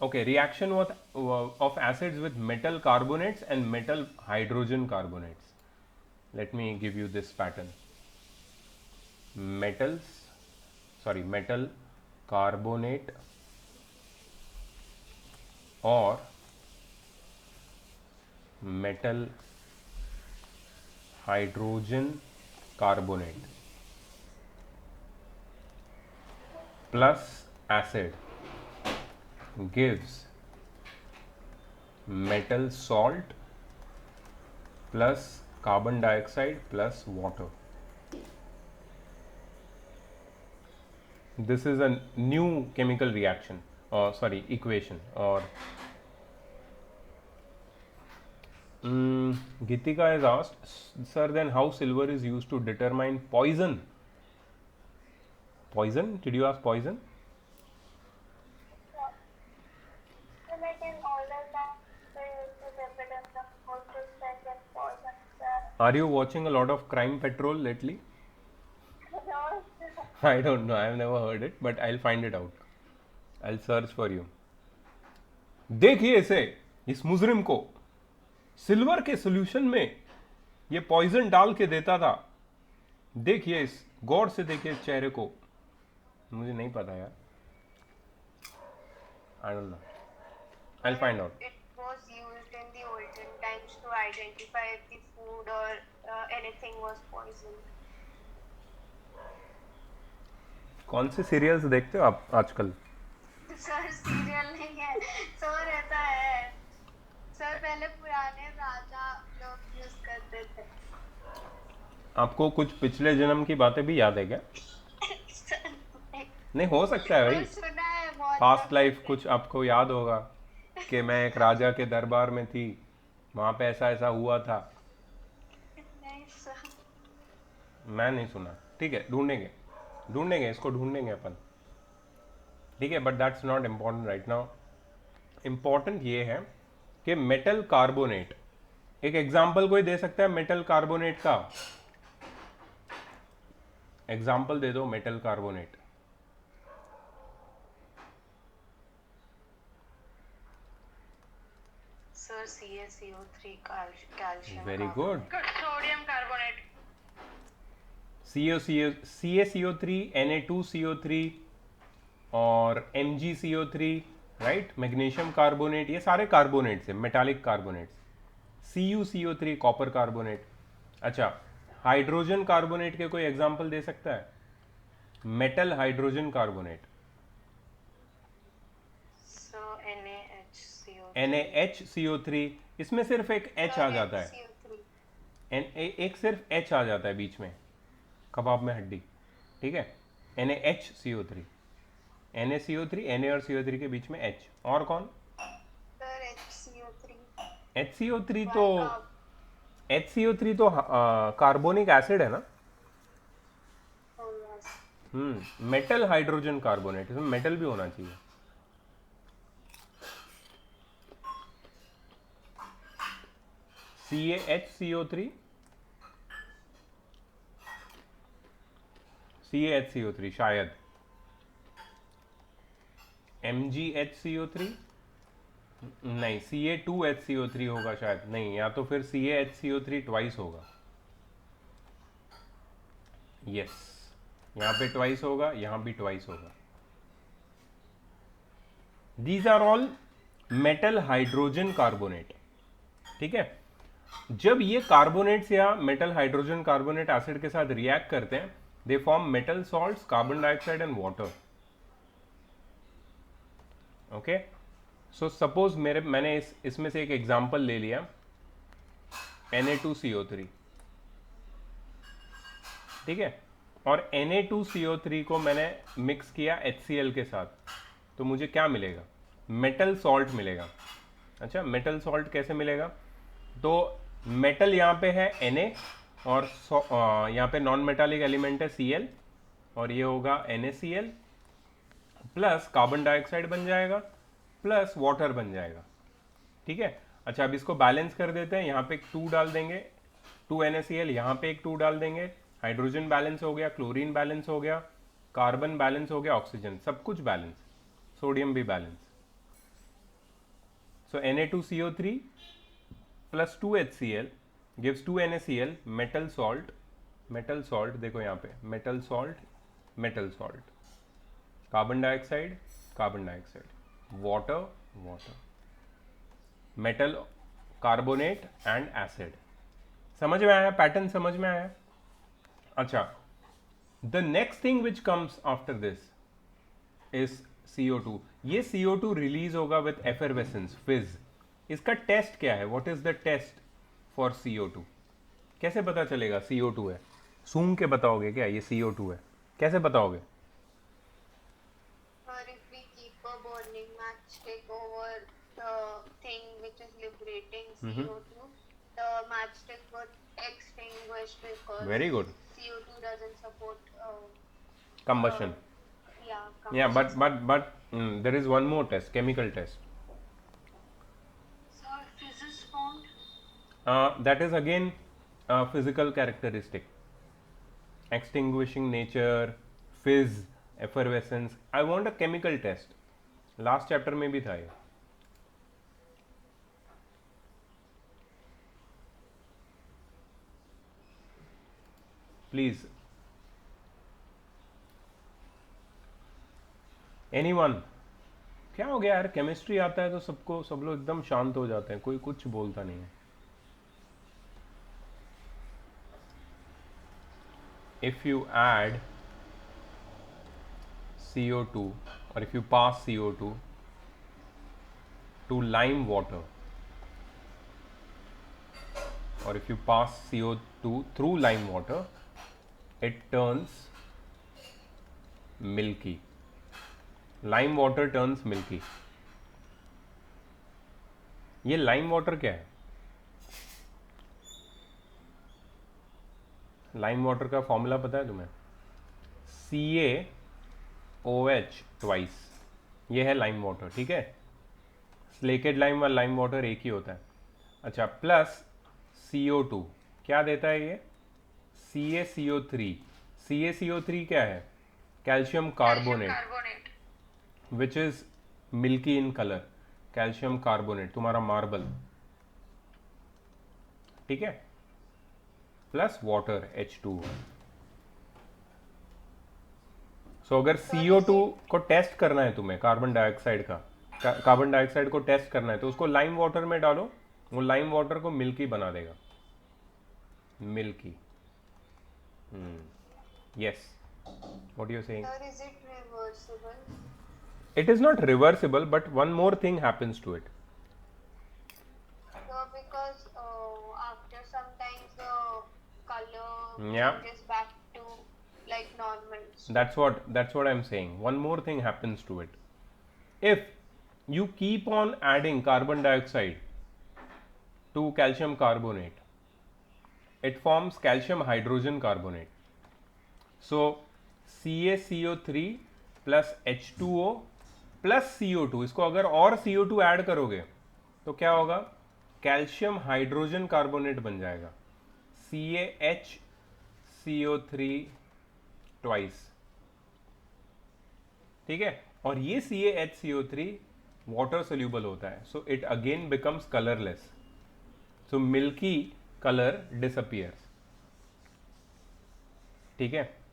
Speaker 1: Okay, reaction of acids with metal carbonates and metal hydrogen carbonates. Let me give you this pattern. Metal carbonate or metal hydrogen carbonate plus acid gives metal salt plus carbon dioxide plus water. This is a new chemical reaction, equation, or Gitika has asked, sir, then how silver is used to determine poison? Poison? Did you ask poison?
Speaker 6: So like in older times, they used to represent the cultural sex and poison, sir.
Speaker 1: Are you watching a lot of Crime Patrol lately?
Speaker 6: No,
Speaker 1: I don't know. I've never heard it, but I'll find it out. I'll search for you. देखिए इसे, इस मुजरिम को सिल्वर के सॉल्यूशन में ये पॉइजन डाल के देता था. देखिए इस, गौर से देखिए इस चेहरे को. मुझे नहीं पता यार. I don't know. I'll find out.
Speaker 6: it was used in the olden times to identify if the food or anything was poisoned.
Speaker 1: कौन से सीरियल्स देखते हो आप आजकल?
Speaker 6: सर सीरियल नहीं है, सर रहता है. सर पहले पुराने राजा लोग यूज करते थे.
Speaker 1: आपको कुछ पिछले जन्म की बातें भी याद है क्या?
Speaker 6: सर,
Speaker 1: नहीं, हो सकता है भाई.
Speaker 6: सुना है बहुत.
Speaker 1: पास्ट लाइफ कुछ आपको याद होगा कि मैं एक राजा के दरबार में थी, वहां पे ऐसा ऐसा हुआ था.
Speaker 6: नहीं सर.
Speaker 1: मैं नहीं सुना. ठीक है, ढूंढेंगे इसको, ढूंढेंगे अपन. ठीक है, but that's not important right now. Important ये है कि मेटल कार्बोनेट, एक एग्जाम्पल कोई दे सकता है मेटल कार्बोनेट का? एग्जाम्पल दे दो metal carbonate.
Speaker 7: Sir, CaCO3 calcium.
Speaker 1: Very
Speaker 7: carbonate.
Speaker 1: Good.
Speaker 3: Sodium carbonate.
Speaker 1: CaCO3, Na2CO3 और MgCO3, राइट. मैग्नीशियम कार्बोनेट, ये सारे कार्बोनेट्स हैं, metallic carbonates. CuCO3 copper carbonate. अच्छा, हाइड्रोजन कार्बोनेट के कोई एग्जांपल दे सकता है? Metal hydrogen carbonate.
Speaker 7: So NaHCO3.
Speaker 1: NaHCO3, इसमें सिर्फ एक H आ जाता है. एक सिर्फ H आ जाता है बीच में, कबाब में हड्डी. ठीक है, NaHCO3, NaCO3, Na और CO3 के बीच में H. और कौन?
Speaker 6: Sir HCO3.
Speaker 1: HCO3 तो HCO3 तो कार्बोनिक एसिड है ना. मेटल हाइड्रोजन कार्बोनेट, इसमें मेटल भी होना चाहिए. CaHCO3, CaHCO3 शायद. MgHCO3 नहीं, Ca2HCO3 होगा शायद. नहीं, या तो फिर CaHCO3 ट्वाइस होगा. यस, यहाँ पे ट्वाइस होगा, यहाँ भी ट्वाइस होगा. These are all metal hydrogen carbonate. ठीक है, जब ये कार्बोनेट्स या मेटल हाइड्रोजन कार्बोनेट एसिड के साथ रिएक्ट करते हैं, they form metal salts, carbon dioxide and water. Okay, so suppose मैंने इसमें से एक एग्जांपल ले लिया, Na2CO3. ठीक है, और Na2CO3 को मैंने मिक्स किया HCl के साथ, तो मुझे क्या मिलेगा? मेटल सॉल्ट मिलेगा. अच्छा, मेटल सॉल्ट कैसे मिलेगा? तो मेटल यहाँ पे है Na और यहाँ पे नॉन मेटालिक एलिमेंट है Cl, और ये होगा NaCl प्लस कार्बन डाइऑक्साइड बन जाएगा प्लस वाटर बन जाएगा. ठीक है. अच्छा, अब इसको बैलेंस कर देते हैं. यहाँ पे एक 2 डाल देंगे, 2 NaCl, यहाँ पे एक 2 डाल देंगे. हाइड्रोजन बैलेंस हो गया, क्लोरीन बैलेंस हो गया, कार्बन बैलेंस हो गया, ऑक्सीजन, सब कुछ बैलेंस, सोडियम भी बैलेंस. सो Na2CO3 plus 2HCl gives 2 NaCl, metal salt देखो यहाँ पे, metal salt, carbon dioxide, water, metal carbonate and acid. समझ में आया? पैटर्न समझ में आया? अच्छा, the next thing which comes after this is CO2. ये CO2 रिलीज होगा विद एफरवेसेंस, फिज. इसका टेस्ट क्या है? What is the test for CO2? कैसे पता चलेगा CO2 है? सूंघ के बताओगे क्या ये CO2 है? कैसे बताओगे?
Speaker 6: Or if we keep a burning match take over the thing which is liberating CO2, the matchstick got extinguished because
Speaker 1: Very good.
Speaker 6: CO2 doesn't support.
Speaker 1: Combustion.
Speaker 6: Yeah.
Speaker 1: Yeah,
Speaker 6: combustion.
Speaker 1: but there is one more test, chemical test.
Speaker 2: Sir, physis found.
Speaker 1: That is again a physical characteristic. Extinguishing nature, fizz, effervescence. I want a chemical test. Last chapter में भी था ये. Please. Anyone? क्या हो गया यार, केमिस्ट्री आता है तो सब लोग एकदम शांत हो जाते हैं, कोई कुछ बोलता नहीं है. If you add CO2 or if you pass CO2 to lime water, or if you pass CO2 through lime water, it turns milky. Lime water turns milky. ये lime water क्या है? लाइम वाटर का फॉर्मूला पता है तुम्हें? CaOH ट्वाइस, ये है लाइम वाटर. ठीक है, स्लेकेड लाइम और लाइम वाटर एक ही होता है. अच्छा, प्लस CO2 क्या देता है ये? CaCO3. CaCO3 क्या है? Calcium carbonate, which is milky in colour. Calcium carbonate, तुम्हारा मार्बल. ठीक है, प्लस वाटर H2O. सो अगर CO2 को टेस्ट करना है तुम्हें, कार्बन डाइऑक्साइड को टेस्ट करना है, तो उसको लाइम वाटर में डालो, वो लाइम वाटर को मिल्की बना देगा. Milky. Yes, what you saying?
Speaker 6: Sir, is it reversible?
Speaker 1: It is not reversible, but one more thing happens to it.
Speaker 6: So because after sometimes the color
Speaker 1: Yeah.
Speaker 6: changes back to like normal.
Speaker 1: That's what I'm saying. One more thing happens to it. If you keep on adding carbon dioxide to calcium carbonate, it forms calcium hydrogen carbonate. So CaCO3 plus H2O plus CO2, इसको अगर और CO2 ऐड करोगे तो क्या होगा? कैल्शियम हाइड्रोजन कार्बोनेट बन जाएगा. CaHCO3 twice. ठीक है, और ये CaHCO3 वाटर सोल्यूबल होता है, so it again becomes colourless. So milky colour disappears. ठीक है,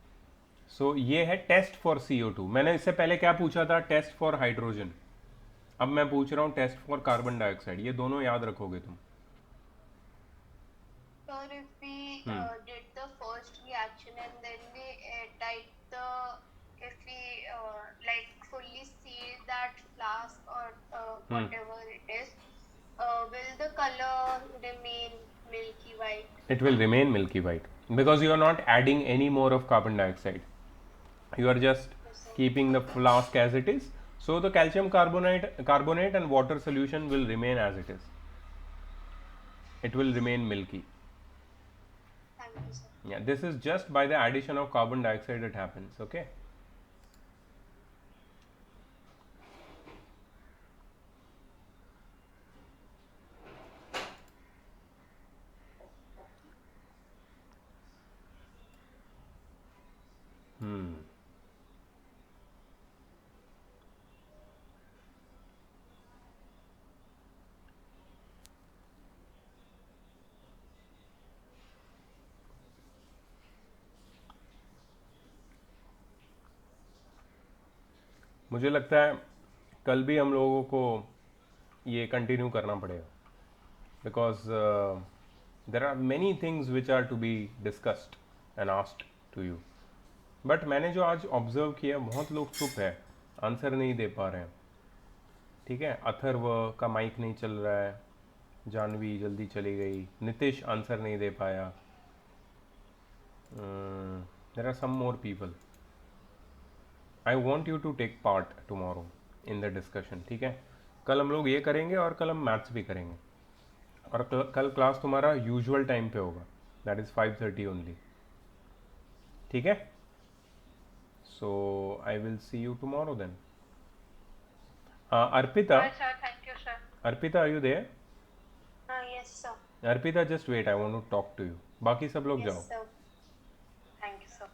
Speaker 1: सो ये है टेस्ट फॉर CO2. मैंने इससे पहले क्या पूछा था? Test for hydrogen. अब मैं पूछ रहा हूँ टेस्ट फॉर कार्बन डाइऑक्साइड. ये दोनों याद रखोगे तुम.
Speaker 6: Sir, if we did the first reaction and then we type if we like fully seal that flask or whatever it is, will the color remain milky white?
Speaker 1: It will remain milky white because you are not adding any more of carbon dioxide. You are just keeping the flask as it is. So the calcium carbonate and water solution will remain as it is. It will remain milky.
Speaker 6: Thank you, sir.
Speaker 1: Yeah, this is just by the addition of carbon dioxide it happens. Okay. मुझे लगता है कल भी हम लोगों को ये कंटिन्यू करना पड़ेगा, because there are many things which are to be discussed and asked to you. But मैंने जो आज ऑब्जर्व किया, बहुत लोग चुप है, आंसर नहीं दे पा रहे हैं. ठीक है, अथर्व का माइक नहीं चल रहा है, जानवी जल्दी चली गई, नितिश आंसर नहीं दे पाया. There are some more people. I want you to take part tomorrow in the discussion. ठीक है, कल हम लोग ये करेंगे और कल हम मैथ्स भी करेंगे. और कल क्लास तुम्हारा यूजुअल टाइम पे होगा, दैट इज़ 5:30 ओनली. ठीक है? So I will see you tomorrow then. Arpita,
Speaker 3: Bye, sir. Thank you, sir.
Speaker 1: Arpita, are you there?
Speaker 6: Yes, sir.
Speaker 1: Arpita, just wait, I want to talk to you. बाकी सब लोग
Speaker 6: Yes,
Speaker 1: जाओ.
Speaker 6: sir. Thank you, sir.